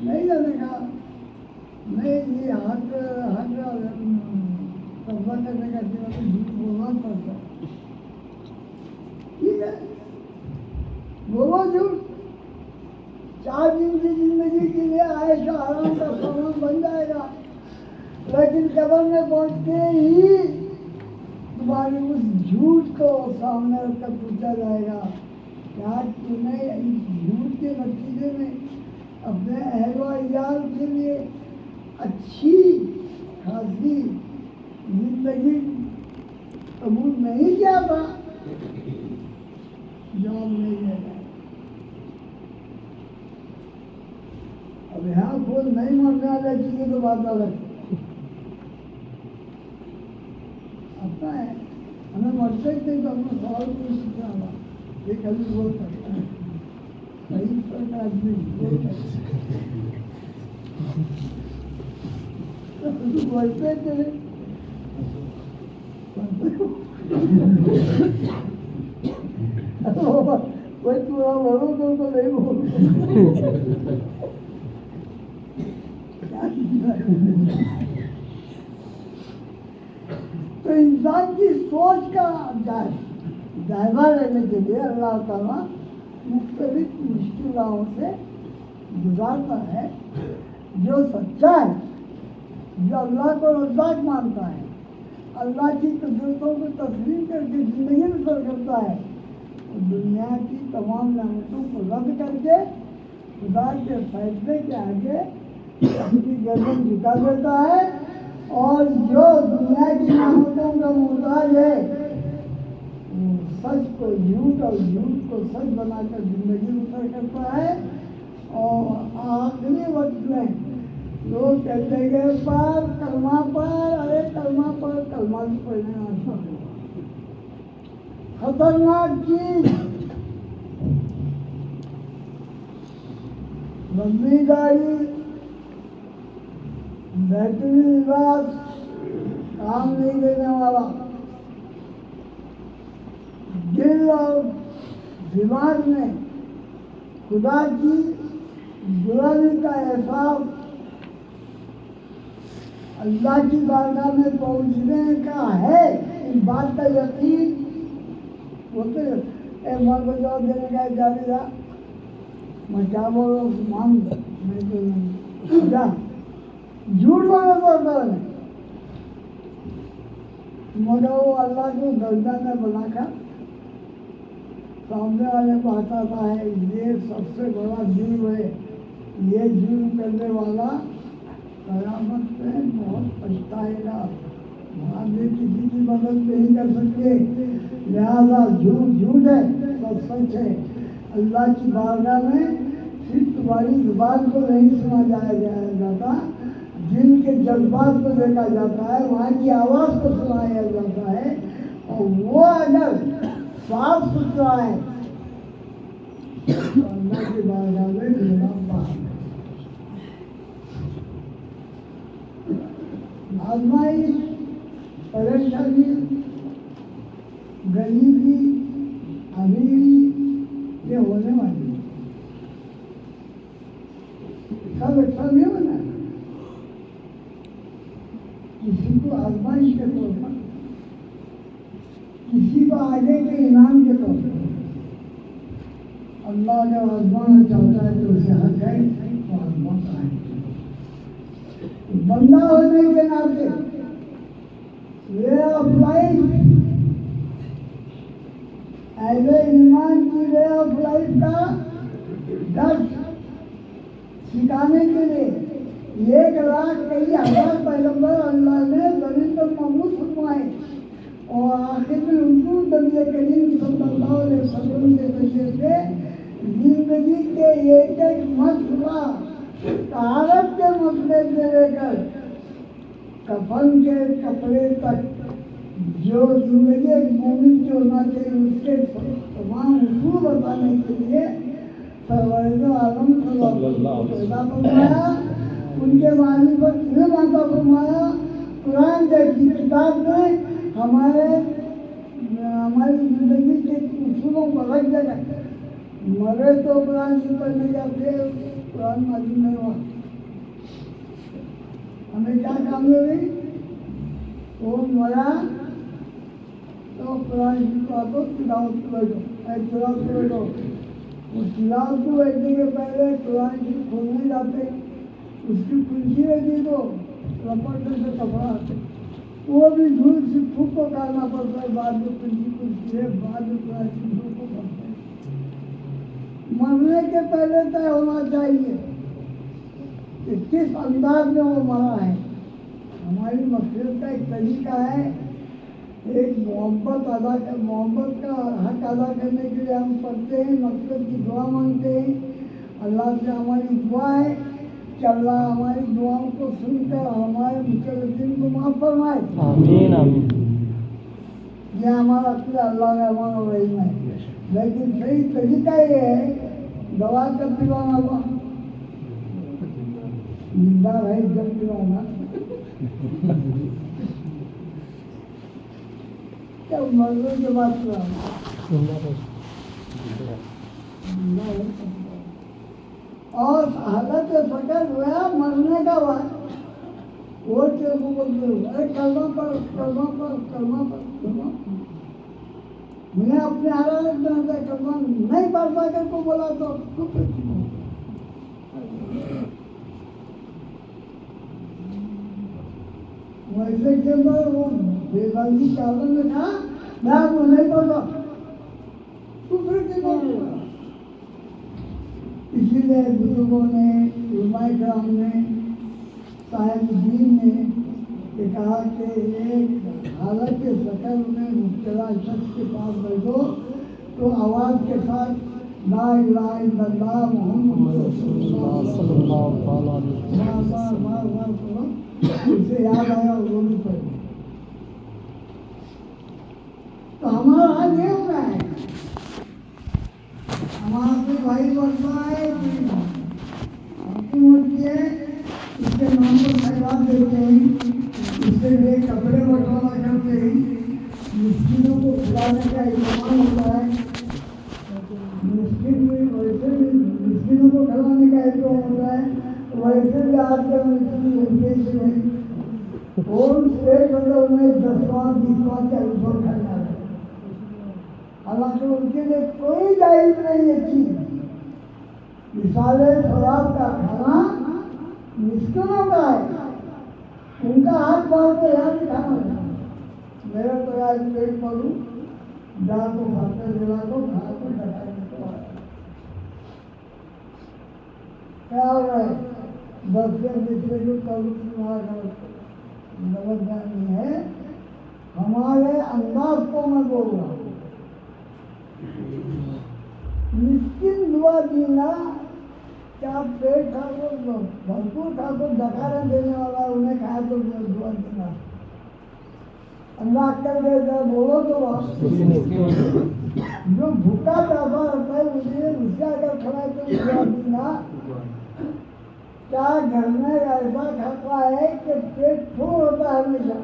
नहीं जाने का, नहीं ये हक कब्जा करने का जीवन झूठ बोलना पड़ता है, ठीक है, बोलो झूठ, 4 दिन की जिंदगी के लिए आयशा आराम का सामान बन जाएगा, लेकिन कब्र में पहुंचते ही तुम्हारे उस झूठ को सामने रखकर पूछा जाएगा क्या तूने इस झूठ के नतीजे में अपने अहल-व-इयाल के लिए अच्छी खासी जिंदगी कबूल नहीं किया था? जवाब नहीं देगा। अब यहाँ खुद नहीं मरने वाले चीजें तो बात अलग आता है, हमें मरते थे तो हमने सवाल पूछ रहा, ये कभी बोल सकता है सही पर आदमी बोल मरते थे कोई पूरा बोलो तो नहीं बोल, तो इंसान की सोच का जायजा लेने के लिए अल्लाह ताला मुख्तलिफ मुश्किलों से गुजारता है। जो सच्चा है, जो अल्लाह को रज़्ज़ाक़ मानता है, अल्लाह की कुदरतों को तस्लीम करके ज़िंदगी बसर करता है, तो दुनिया की तमाम नेमतों को रद्द करके खुदा के फैसले के आगे अपनी गर्दन झुका देता है, और जो दुनिया की नेमतों का मुहताज है वो सच को झूठ और झूठ को सच बनाकर जिंदगी बसर करता है। और आखिरी वक्त में लोग कहते गए पर कलमा पर, अरे कलमा पर, कलमा भी पढ़ने आता है, खतरनाक चीज, लंबी गाड़ी, बेहतरीन लिबास, काम नहीं देने वाला, दिल और दिमाग में खुदा की गुलामी का एहसास, अल्लाह की बारगाह में पहुंचने का है, इस बात का यकीन बोलते माँ को जवाब देने का जारी था, मैं क्या बोल रहा हूँ मान मैं तो जा झूठ बोलना पड़ता है, मगर वो अल्लाह को गर्दन में बनाकर सामने वाले को हटाता है। ये सबसे बड़ा जुर्म है, ये जुर्म करने वाला कयामत में बहुत पछताएगा, वहाँ भी किसी की मदद नहीं कर सकते। लिहाजा झूठ है, सब सच है। अल्लाह की बारगाह में सिर्फ तुम्हारी जुबान को नहीं सुना जाता, दिल के जज्बात को देखा जाता है, वहाँ की आवाज़ को सुनाया जाता है, और वो अगर साफ सुथरा है तो अल्लाह की बारगाह में मेरा बात आजमाइश, परेशानी, गरीबी, अमीरी ये होने वाली है, सब अच्छा नहीं होना है। किसी को आजमाइश के तौर पर, किसी को आगे के इनाम के तौर पर अल्लाह अगर आजमाना चाहता है तो उसे हक है तो आजमाता है। बंदा होने के नाते वे ऑफ लाइफ, ऐसे ईमान की वे ऑफ लाइफ का दर्श सिखाने के लिए 1,00,000 कई हजार पैगंबर अल्लाह ने ज़मीन पर मबूस फरमाए और आखिर में उनको नबी करीम सल्लल्लाहु अलैहि वसल्लम के ज़रिए से जिंदगी के एक मसला तारत के मसले से लेकर कफन के कपड़े तक जो जिंदगी एक मोमिन की होना चाहिए उसके तमाम उसूल बताने के लिए सरवर आलम सल्लल्लाहु अलैहि वसल्लम फरमाया, उनके वाणी पर इल्म अता फरमाया। कुरान जैसी किताब में हमारी जिंदगी के उसूलों को रख देगा। मरे तो कुरान ही पढ़ने जाते, कुरान मालूम नहीं हुआ, हमें क्या काम लगे? वो मरा तो कुरान की बातों तिलावत करो, उस तिलावत को बैठने के पहले कुरान की खोलने जाते, उसकी कुंजी रखी तो लपटने से कपड़ा आते, वो भी धूल से फूक को करना पड़ता है, बाद में कुंजी है, बाद में कुरान की धूल को करते हैं। मरने के पहले तय होना चाहिए कि किस अंदाज में वो मरा है। हमारी मकसद का एक तरीका है, एक मोहब्बत का हक अदा करने के लिए हम पढ़ते हैं, मकसद की दुआ मांगते हैं। अल्लाह से हमारी दुआ है कि अल्लाह हमारी दुआओं को सुनकर हमारे मुकल्लिफिन को माफ़ फरमाए। आमीन आमीन। ये हमारा अल्लाह ने हमारा रहीम है, लेकिन सही तरीका ये है दवा कब पिलाना हुआ, जिंदा रहे जब पिलाना, जब मरने के बाद पिलाना। और हालत फकर हुआ मरने का बाद वो तेरे को बोलते हो, अरे कलमा पर मैंने अपने हालत में कलमा नहीं पढ़ता कर को बोला तो वैसे के बाद वो बेबाजी चावल में कहा मैं आपको नहीं पढ़ता, तू फिर क्यों बोल रहा? इसीलिए बुजुर्गों ने, उलमाए किराम ने, साहिब दीन ने ये कहा कि एक हालत के शक्ल में मुब्तला शख्स के पास बैठो तो आवाज़ के साथ ला इलाहा इल्लल्लाह मुहम्मद रसूलुल्लाह सल्लल्लाहु अलैहि वसल्लम, उसे याद आया और वो भी पढ़। तो हमारा हाल ये हो रहा है, हमारा कोई भाई बनता है, आपकी होती है, उसके नाम पर खैरात देते हैं, उसके लिए कपड़े बंटवारा करते हैं, मिस्किनों को खिलाने का इस्तेमाल होता है, मिस्किनों को खिलाने का इस्तेमाल होता है, वैसे भी आज के मिस्किन उद्देश्य है और स्टेट मतलब उन्हें 10वां 20वां 40वां खाना है। हालांकि उनके लिए कोई जायज नहीं है चीज, मिसाले शराब का खाना मिस्किनों का है, उनका हाथ पाँव तो याद खाना है। मेरा तो आज पेट पड़ू जा तो खाते जिला को खा तो ढकाई तो क्या हो रहा है 10 से 20 जो कल गलत नहीं है, हमारे अंदाज को मैं बोल रहा हूँ। मिस्किन दुआ दीना क्या पेट ठाकुर भरपूर ठाकुर डकारा देने वाला है, उन्हें कहा तो दुआ देना अल्लाह कर देता, बोलो तो जो भूखा प्यासा रहता है उसे अगर खड़ा है तो दुआ देना। क्या घर में ऐसा खाता है कि पेट फूल होता है हमेशा,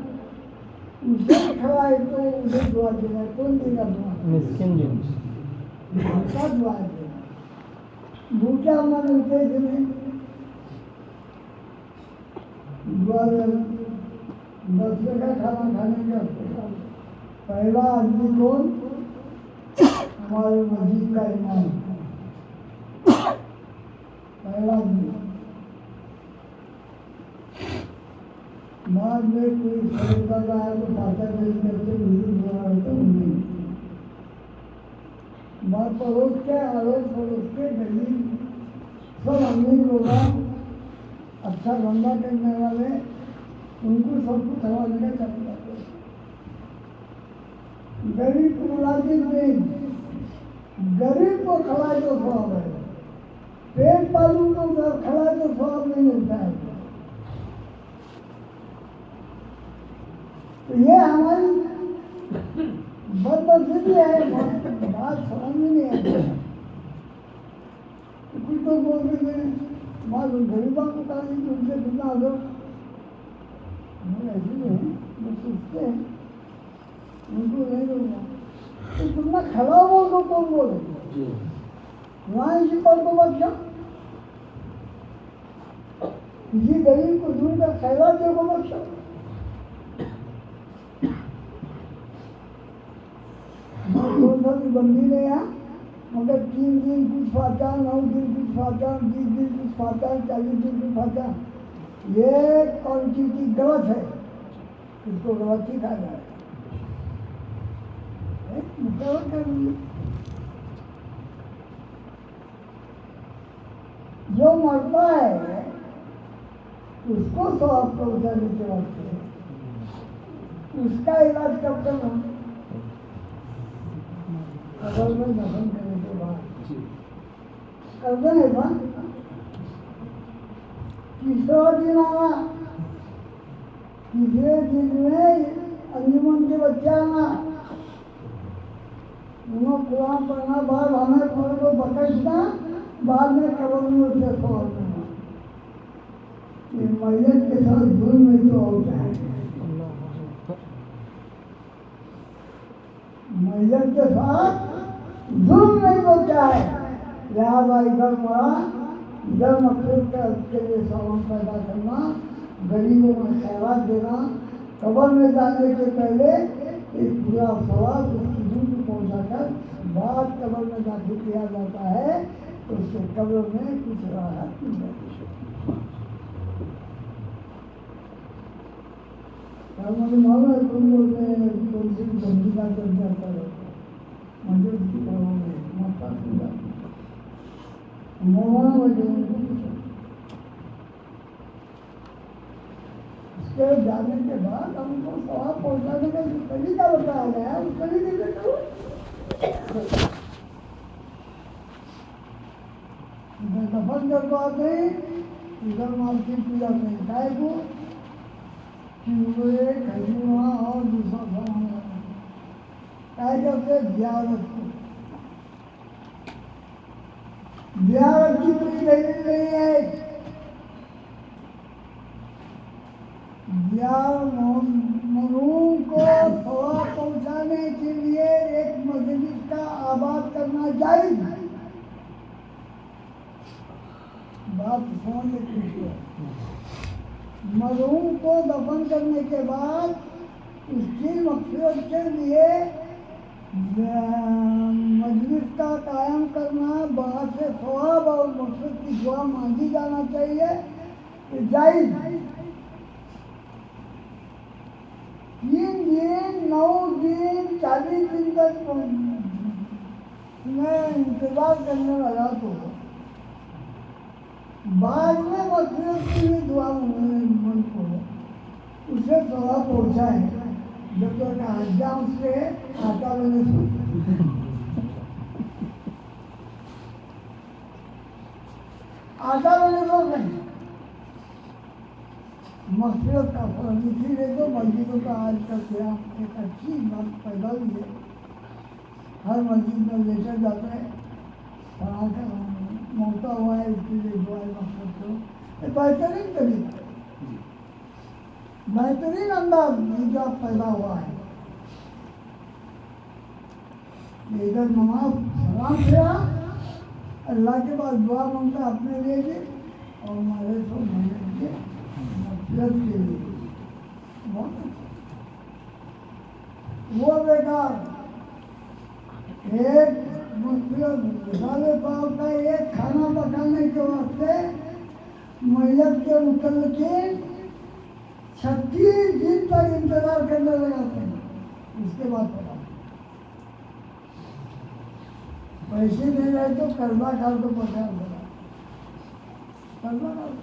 उसे खड़ा है तो उसे दुआ देना, कौन देगा दुआ? मिस्किन जी भूखा दुआ देना, भूखा मन उसे में दुआ देना। 10 का खाना खाने का पहला आदमी कौन? हमारे मस्जिद का इमाम, पहला आदमी बाद में कोई खरीदा है तो पाचा नहीं करते विद्युत बना रहता नहीं। बात पड़ोस के अड़ोस पड़ोस के गरीब सब अमीर लोग अच्छा धंधा करने वाले उनको सबको खिलाने का चलता है। गरीब को मुलाजिम नहीं, गरीब को खिलाए तो स्वाब है, पेट पालू को खिलाए तो स्वाब नहीं मिलता है। तो ये हमारी बदनसीबी है, बात समझ में नहीं आती। कुछ तो बोल रहे हैं मालूम गरीबों को कहा कि उनसे कितना दो, ऐसे नहीं है, वो सोचते हैं उनको नहीं दूंगा। तो तुमने खिलाओ बोल दो कौन बोले वहाँ इसी पर को बच्चा किसी गरीब को दूर का खैला दे को बच्चा। भी बंदी नहीं है मगर 3 दिन कुछ फाता, 9 दिन कुछ फाता, 20 दिन कुछ फाता, 40 दिन कुछ फाता। ये क्वांटिटी गलत है, इसको गलत ही कहा जाए। जो मरता है उसको स्वाब पहुँचाने के वास्ते उसका इलाज कब करना? कबर में दफन करने के बाद कर देने का। तीसरा दिन आना, तीसरे दिन में अंजुमन के बच्चे आना, उन्होंने कुरान पढ़ना, बाद हमें पढ़ को बकसना, बाद में कबर में उसे सवाल करना। ये मैयत के साथ जुल्म नहीं तो होता है। मैयत के साथ जुल्म नहीं होता है। लिहाजा इधर मरा, इधर मकसद के लिए सवाल पैदा करना, गरीबों में खैरात देना, कब्र में जाने के पहले एक पूरा सवाल उसकी दूर पहुँचाकर बाद कब्र में दाखिल किया जाता है तो उसके कब्र में कुछ राहत मिल जाती है। मुझे मालूम है तुम बोलते हैं कौन सी बंदी का कर जाता है मुझे उसकी कब्र में मौका मिल जाती है। मौलाना वजह उसके जाने के बाद हमको सवाब पहुँचाने का जो तरीका बताया गया है उस तरीके से करो। इधर दफन करवाते इधर माल की पूजा नहीं गाय को चूहे खजूरा और दूसरा सामान काय करते ज़ियारत को। ज़ियारत की कोई दलील नहीं है। मरहूम को सवाब पहुँचाने के लिए एक मजलिस का आबाद करना जायज़ है। बात समझ लीजिए, मरहूम को दफन करने के बाद उसकी मक़सद के लिए मजलिस का कायम करना, बाहर से सवाब और मक़सद की दुआ मांगी जाना चाहिए, ये जायज़ है। 3 दिन 9 दिन 40 दिन तक मैं इंतजार करने लगा तो बाद में मक़सद के लिए दुआ मन को उसे सवाब पहुँचाए। जब तक हज्जा उससे आता मैंने आता मैंने तो नहीं मक़सद का फल। इसीलिए तो मस्जिदों का आजकल क्या एक अच्छी बात पैदा हुई है, हर मस्जिद में लेकर जाते हैं पढ़ा कर मौका हुआ है इसके लिए दुआ मक़सद करो। ये बेहतरीन तरीका है, बेहतरीन अंदाज ईजा पैदा हुआ है। इधर नमाज सलाम किया, अल्लाह के बाद दुआ मांगता अपने लिए भी और हमारे सब मेहनत के मक़सद के लिए। बहुत अच्छा वो बेकार एक मिसाले पाव का एक खाना पकाने के वास्ते मैयत के मुतल्लिक़ीन 36 दिन तक इंतजार करने लगाते हैं, उसके बाद पता पैसे दे रहे तो कर्जा खाल तो पचास देगा, कर्जा खाल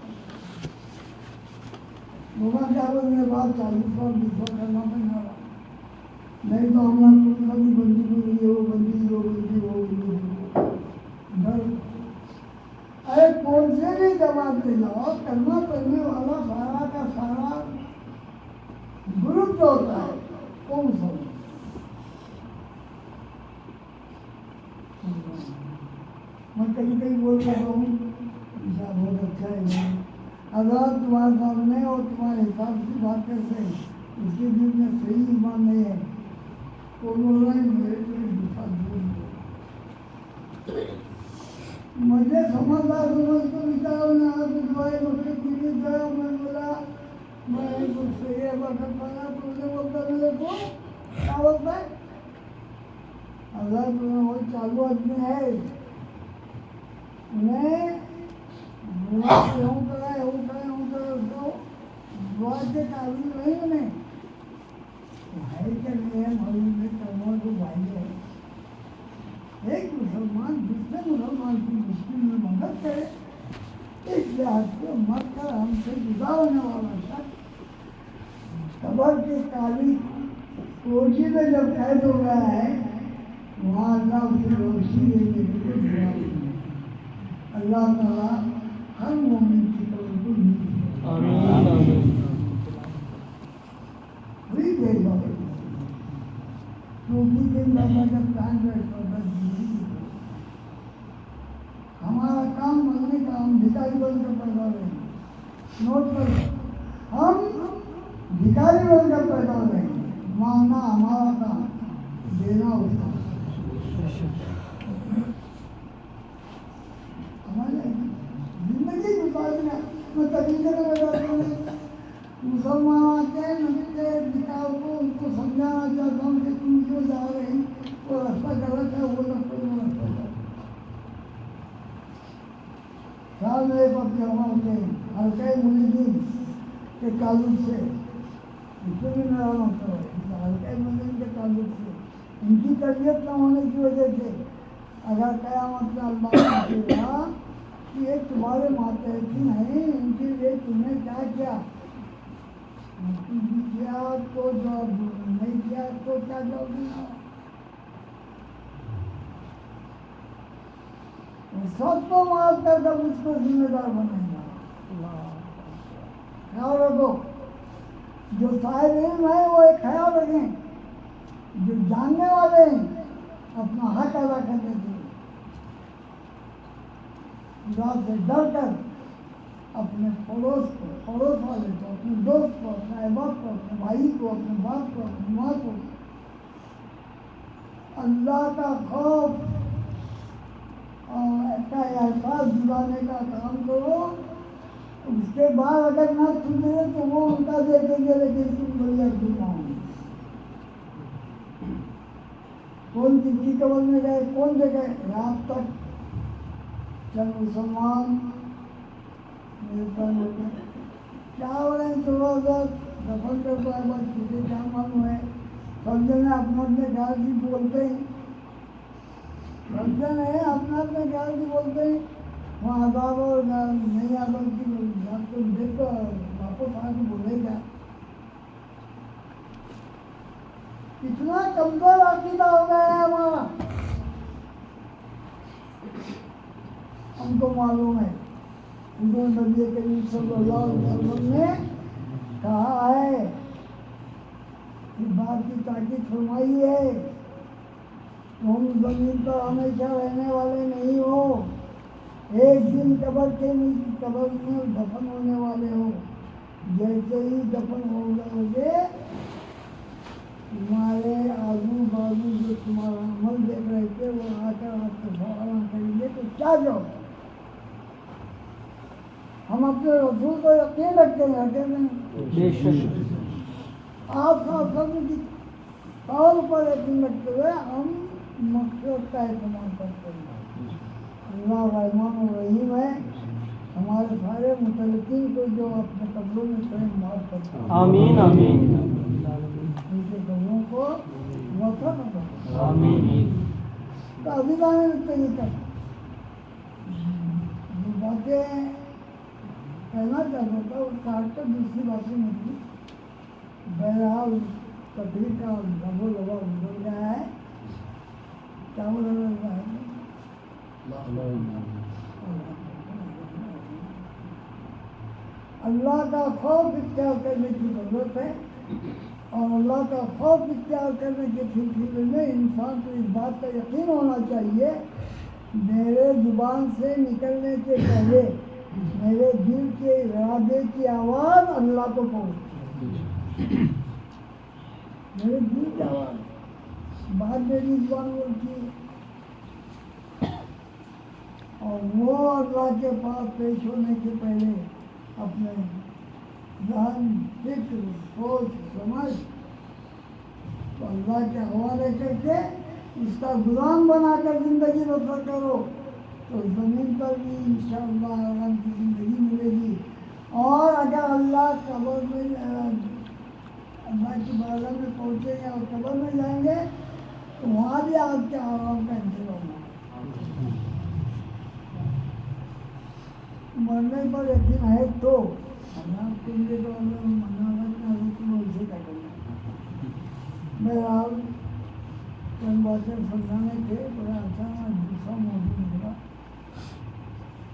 भगवान क्या बोलने बाद 40 20 करना पड़ेगा, नहीं तो हमारा कुछ कभी बंदी को ये वो बंदी वो बंदी वो बंदी डर। अरे कौन से भी जवाब दे जाओ, कर्मा करने वाला सारा का सारा ग्रुप होता है, कौन सा मैं कहीं कहीं बोल रहा हूँ ऐसा बहुत अच्छा है, अगर तुम्हारे सामने और तुम्हारे हिसाब से बात करते हैं उसके दिल में सही ईमान नहीं है तो बोल रहे हैं मेरे लिए गुस्सा दूर मुझे समझदार समझ को विचारों ने आप दवाई मुझे पीने जाओ, मैं बोला मैं कुछ ये वक्त पाना तो मुझे बोलता मेरे को क्या बोलता है, अगर तुम्हें वो चालू आदमी है उन्हें यूँ करे उसको दुआ के काबिल नहीं उन्हें तो है क्या नहीं है, मालूम में कर्मों को भाई है। एक मुसलमान दूसरे मुसलमान की मुश्किल में मदद करे, इस लिहाज से मत कर हमसे जुदा होने वाला शख्स कबर के काली कोठी में जब कैद हो गया है वहाँ अल्लाह उसे रोशनी देने के लिए दुआ की। अल्लाह ताला हर मोमिन की कब्र को हुई देखा क्योंकि दिन बाबा जब कान बैठा हमारा काम बनने का हम भिखारी बनकर पैदा रहे, नोट कर हम भिखारी बनकर पैदा रहे, मांगना हमारा काम, देना उसका हमारे जिंदगी गुजारना। मैं तरीके में बताता हूँ मुसलमान आते हैं नबी निकाल को उनको समझाना चाहता हूँ कि तुम क्यों जा रहे हैं, वो रास्ता गलत है, वो रास्ता गलत है। साल में एक वक्त जमा होते हैं हल्के मुलिदीन के ताल्लुक से, इसमें भी मेरा मतलब है हल्के मुलिदीन के ताल्लुक से इनकी तरबियत न होने की वजह से अगर क़यामत में अल्लाह पूछेगा कि ये तुम्हारे मातहतीन हैं, इनके लिए तुमने क्या किया, किया तो जवाब नहीं किया तो क्या जवाब देना, सबको माफ करके मुझको जिम्मेदार बनाएगा। ख्याल रखो, जो साहिब इल्म है वो एक ख्याल रखें, जो जानने वाले हैं अपना हक अदा करने के लिए खुदा से डर कर अपने पड़ोस को, पड़ोस वाले को, अपने दोस्त को, अपने अहबाब को, अपने भाई को, अपने बाप को, अपनी माँ को अल्लाह का खौफ का एहसास दिलाने का काम करो। उसके बाद अगर ना सुने तो वो उनका देखेंगे, लेकिन तुम बढ़िया सुनाओगे। कौन किसकी कबर में गए, कौन देखे, रात तक चंद मुसलमान क्या हो रहे हैं, थोड़ा उधर दफन कर पाए बस तुझे क्या मालूम है। सब जने अपने अपने ख्याल की बोलते हैं, सब जने अपने अपने ख्याल की बोलते हैं, वहाँ आदाब और नहीं आदाब की बात तो देखो वापस आके बोलेगा। इतना कमजोर अकीदा हो गया है हमारा, हमको मालूम है। उनको नबी करीम सल्लल्लाहु अलैहि वसल्लम ने कहा है कि बात की ताकीद फरमाई है, तुम जमीन पर हमेशा रहने वाले नहीं हो, एक दिन कब्र में दफन होने वाले हो। जैसे ही दफन हो गए तुम्हारे आजू बाजू जो तुम्हारा अमल देख रहे थे वो आकर आपको सवाल करेंगे तो क्या जवाब। हम अपने रसूल को यकीन रखते हैं, आप की कौल पर यकीन रखते हुए हम मकसद का इस्तेमाल करते हैं। अल्लाह रहमान रहीम है, हमारे सारे मुतलकिन को जो अपने कब्रों में स्वयं माफ करता है। आमीन आमीन उनके कब्रों को वफा करता आमीन। तो अभी गाने लगते नहीं कर जो बातें कहना चाहता था उस काट कर दूसरी बातें नहीं। बहरहाल तकलीफ का लबो लबा उधर गया है। क्या उधर गया है? अल्लाह का खौफ इख्तियार करने की ज़रूरत है और अल्लाह का खौफ इख्तियार करने के सिलसिले में इंसान को इस बात का यकीन होना चाहिए मेरे जुबान से निकलने के पहले मेरे दिल के इरादे की आवाज़ अल्लाह को पहुँचती है। मेरे दिल की आवाज़ बात मेरी जुबान बोलती है और वो अल्लाह के पास पेश होने के पहले अपने ध्यान फिक्र सोच समझ तो अल्लाह के हवाले करके उसका गुलाम बनाकर ज़िंदगी बसर करो तो ज़मीन पर भी इंशाअल्लाह आराम की ज़िंदगी मिलेगी। और अगर अल्लाह कब्र में अल्लाह की बाला में पहुँचेंगे और कब्र में जाएंगे तो वहाँ भी आपके आराम का इंतजाम होगा। मरने पर यकीन है तो अल्लाह के लिए तो मना उसे क्या करना। बहरहाल चंद बातें समझाने थे बड़ा अचानक दूसरा मौजूद निकला।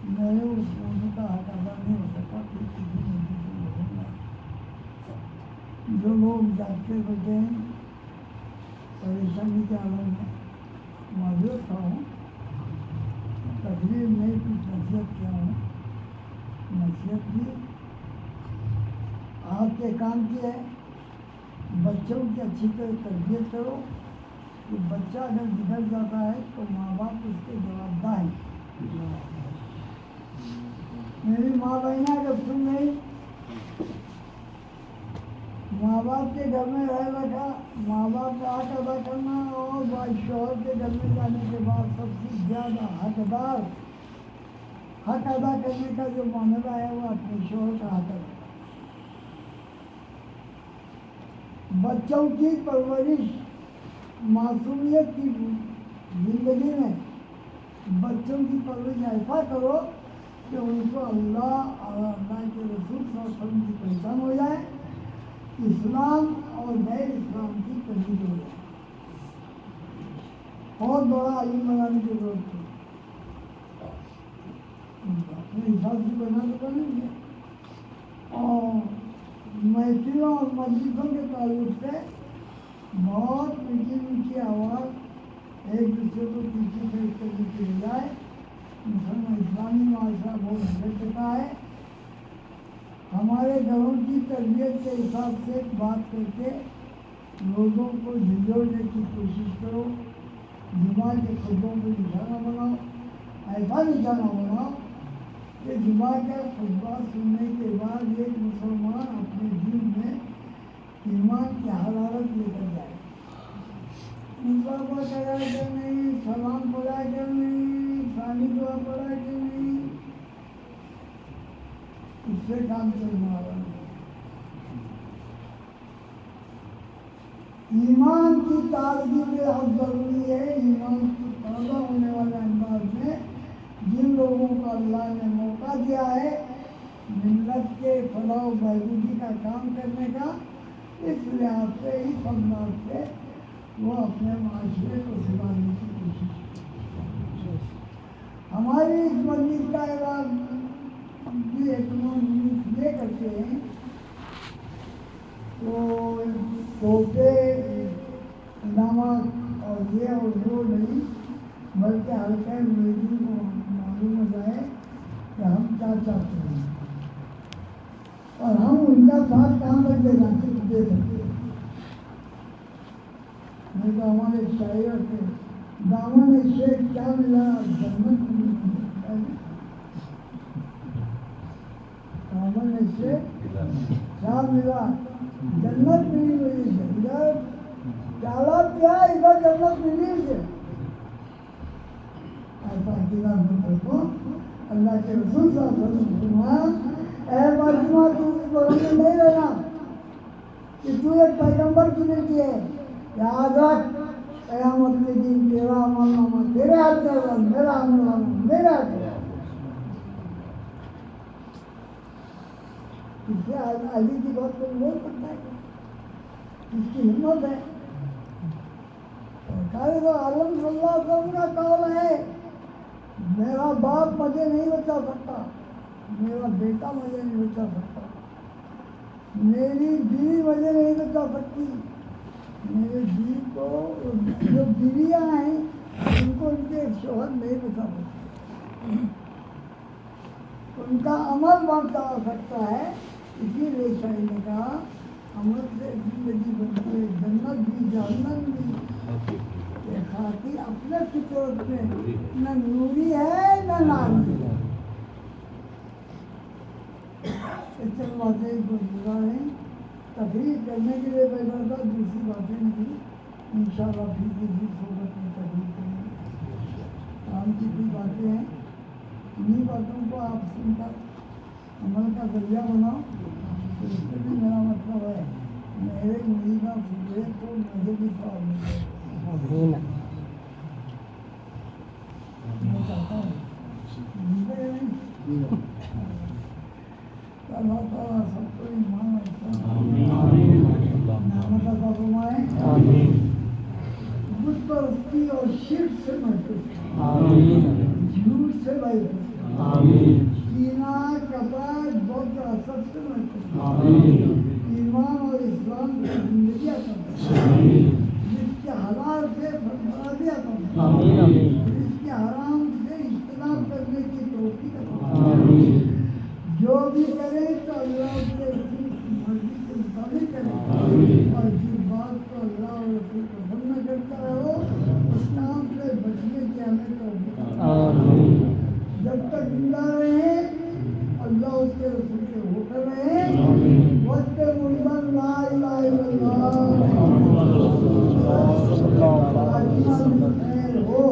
मेरे उस मौजूद का हक अदा नहीं हो सका कि किसी मौजूद से बोलूँगा। जो लोग जागते बैठे हैं परेशानी के आलम में मौजूद था हूँ तकरीर में कुछ नसीहत किया हूँ। नसीहत की आपके काम की है बच्चों की अच्छी तरह तरबियत करो कि बच्चा अगर बिगड़ जाता है तो माँ बाप उसके जवाबदार हैं। मेरी माँ बहना अगर सुन नहीं माँ बाप के घर में रह रखा माँ बाप का हक अदा करना और शौहर के घर में जाने के बाद सबसे ज़्यादा हकदार हक अदा करने का जो मामला है वो अपने शौहर का हक अदा। बच्चों की परवरिश मासूमियत की ज़िंदगी में बच्चों की परवरिश ऐसा करो कि उनको अल्लाह और अल्लाह के रसूल सल्लल्लाहु अलैहि वसल्लम की पहचान हो जाए इस्लाम और गैर इस्लाम की तमीज़ हो जाए। बहुत बड़ा आलिम बनाने की जरूरत है। अपने हिसाब से बना तो बनेंगे और महफिलों और मस्जिदों के ताल्लुक से बहुत मीठी मीठी आवाज़ एक दूसरे को पीछे से करने की बजाय मुसलमान इस्लामी माशरा बहुत हद चुका है। हमारे घरों की तरबियत के हिसाब से बात करके लोगों को झिझोड़ने की कोशिश करो। जुमा के खुतबों को निशाना बनाओ ऐसा निशाना बनाओ कि जुमा का खुतबा सुनने के बाद एक मुसलमान अपने दिल में ईमान की हरारत लेकर जाए। मुसाफा करा कर नहीं सलाम पढ़ा कर नहीं सानी दुआ पढ़ा कर नहीं उससे काम चलने वाला नहीं। ईमान की ताजगी बेहद ज़रूरी है। ईमान की पैदा होने वाले अंदाज में जिन लोगों को अल्लाह ने मौका दिया है मिल्लत के फलाह बहबूदी का काम करने का इस लिहाज से इस अंदाज से वो अपने माशरे को सुधारने की कोशिश करते हैं। हमारी इस मस्जिद का इलाज भी एहतमाम ये करते हैं तो तोहफे इनामत और ये और वो नहीं बल्कि हल्के मुरीदों को मालूम हो जाए कि हम क्या चाहते हैं और हम उनका साथ कहाँ तक दे सकते हैं। नहीं तो हमारे शायर थे दामन शेख क्या मिला जन्नत मिली। दामन शेख क्या मिला जन्नत मिली मुझे इधर चाला क्या इधर जन्नत मिली मुझे ऐसा अकीदा को अल्लाह के रसूल सल्लल्लाहु अलैहि वसल्लम फरमाया, ऐ फातिमा तू इस भ्रम में नहीं रहना कि तू एक पैगंबर की बेटी है। याद रख, क़यामत के दिन तेरा अमलनामा तेरे हाथ में होगा, मेरा अमलनामा मेरे हाथ में। इससे अली की बात को बोल सकता है, इसकी हिम्मत है। सरकार तो आलम सल्लल्लाहु अलैहि वसल्लम का कौल है, मेरा बाप मुझे नहीं बचा सकता, मेरा बेटा मुझे नहीं बचा सकता, मेरी बीवी मुझे नहीं बचा सकती, मेरे बीवी को जो बीवियाँ हैं उनको उनके शोहर नहीं बचा सकते, उनका अमल बचा सकता है। इसीलिए शाही ने कहा अमल से जिंदगी बनती है, जन्नत भी जहन्नम भी। ये खाती अपने फितरत में न नूरी है न नारी है। चल बातें बुरा है, तकरीर करने के लिए बैठा था, दूसरी बातें नहीं। इंशाअल्लाह फिर किसी सोबत में तकरीर करेंगे। काम की भी बातें हैं, इन्हीं बातों को आप सुनकर अमल का जरिया बनाओ। तो इससे भी मेरा मतलब है, मेरे मुरीदा सुधरे तो मुझे भी सवाल मिले। मैं चाहता हूँ अल्लाह ताला सबको ईमान बुत परस्ती और शिर्क से महफूज, झूठ से महफूज, कीना कपट बहुत असर से महफूज, ईमान और इस्लाम की जिंदगी जिसके हलाल से फरमादिया जिसके हराम से इज्तनाब करने की तौफीक अता। जो भी करे तो अल्लाह के रसूल की मर्जी के मुताबिक करे, और जिस बात को अल्लाह और रसूल पसंद न करता है वो उस काम से बचने की हमें तौफीक अता। जब तक जिंदा रहे अल्लाह उसके रसूल के होकर रहे, वक्त मुर्दन ला इलाहा इल्लल्लाह हो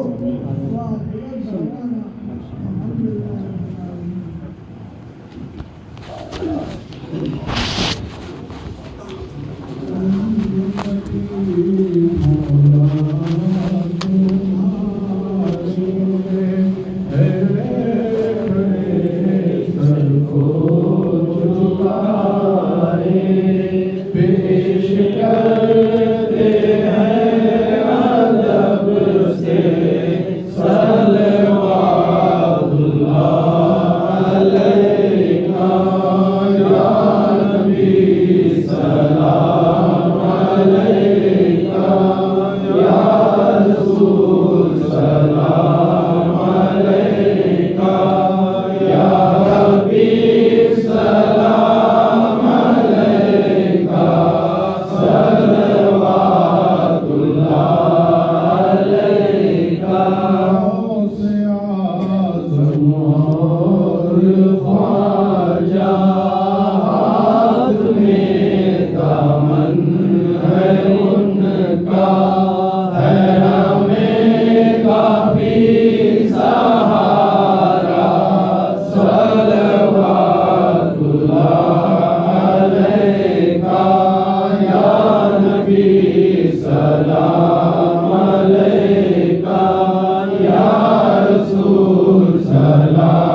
सलाम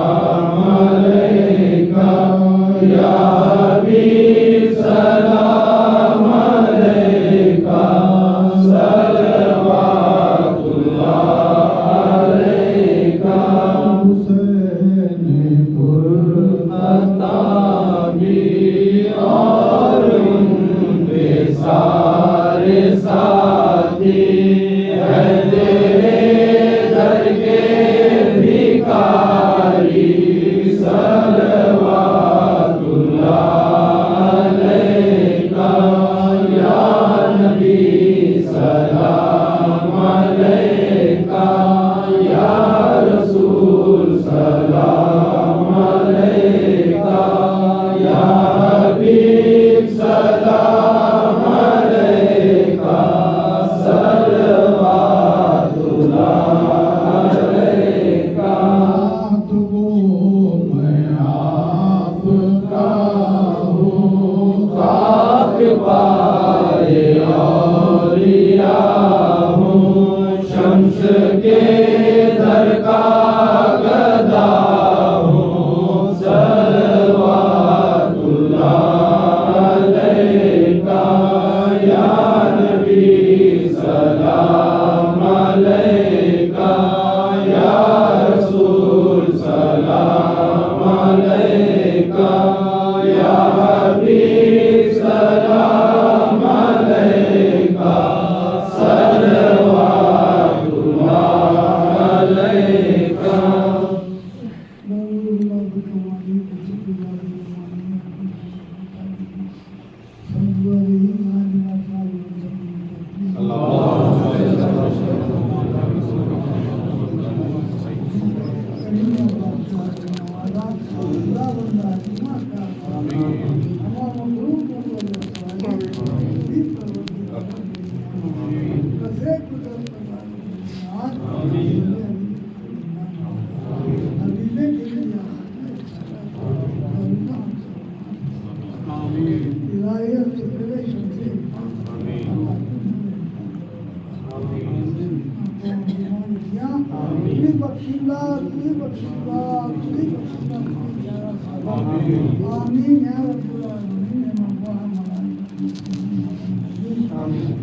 औलिया हूँ, शम्स के दर का गदा हूँ, सलवातुल्लाह अलैका या नबी, सलाम अलैका या रसूल, सलाम अलैका या हबीब, सलाम अलैका, सलवातुल्लाह अलैका। आमीन या रब्बुल आलमीन।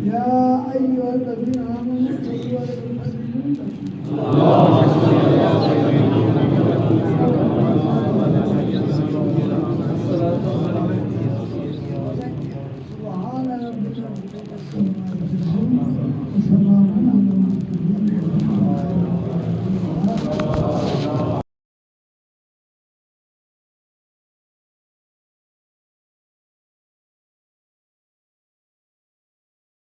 या अय्युहल्लज़ीना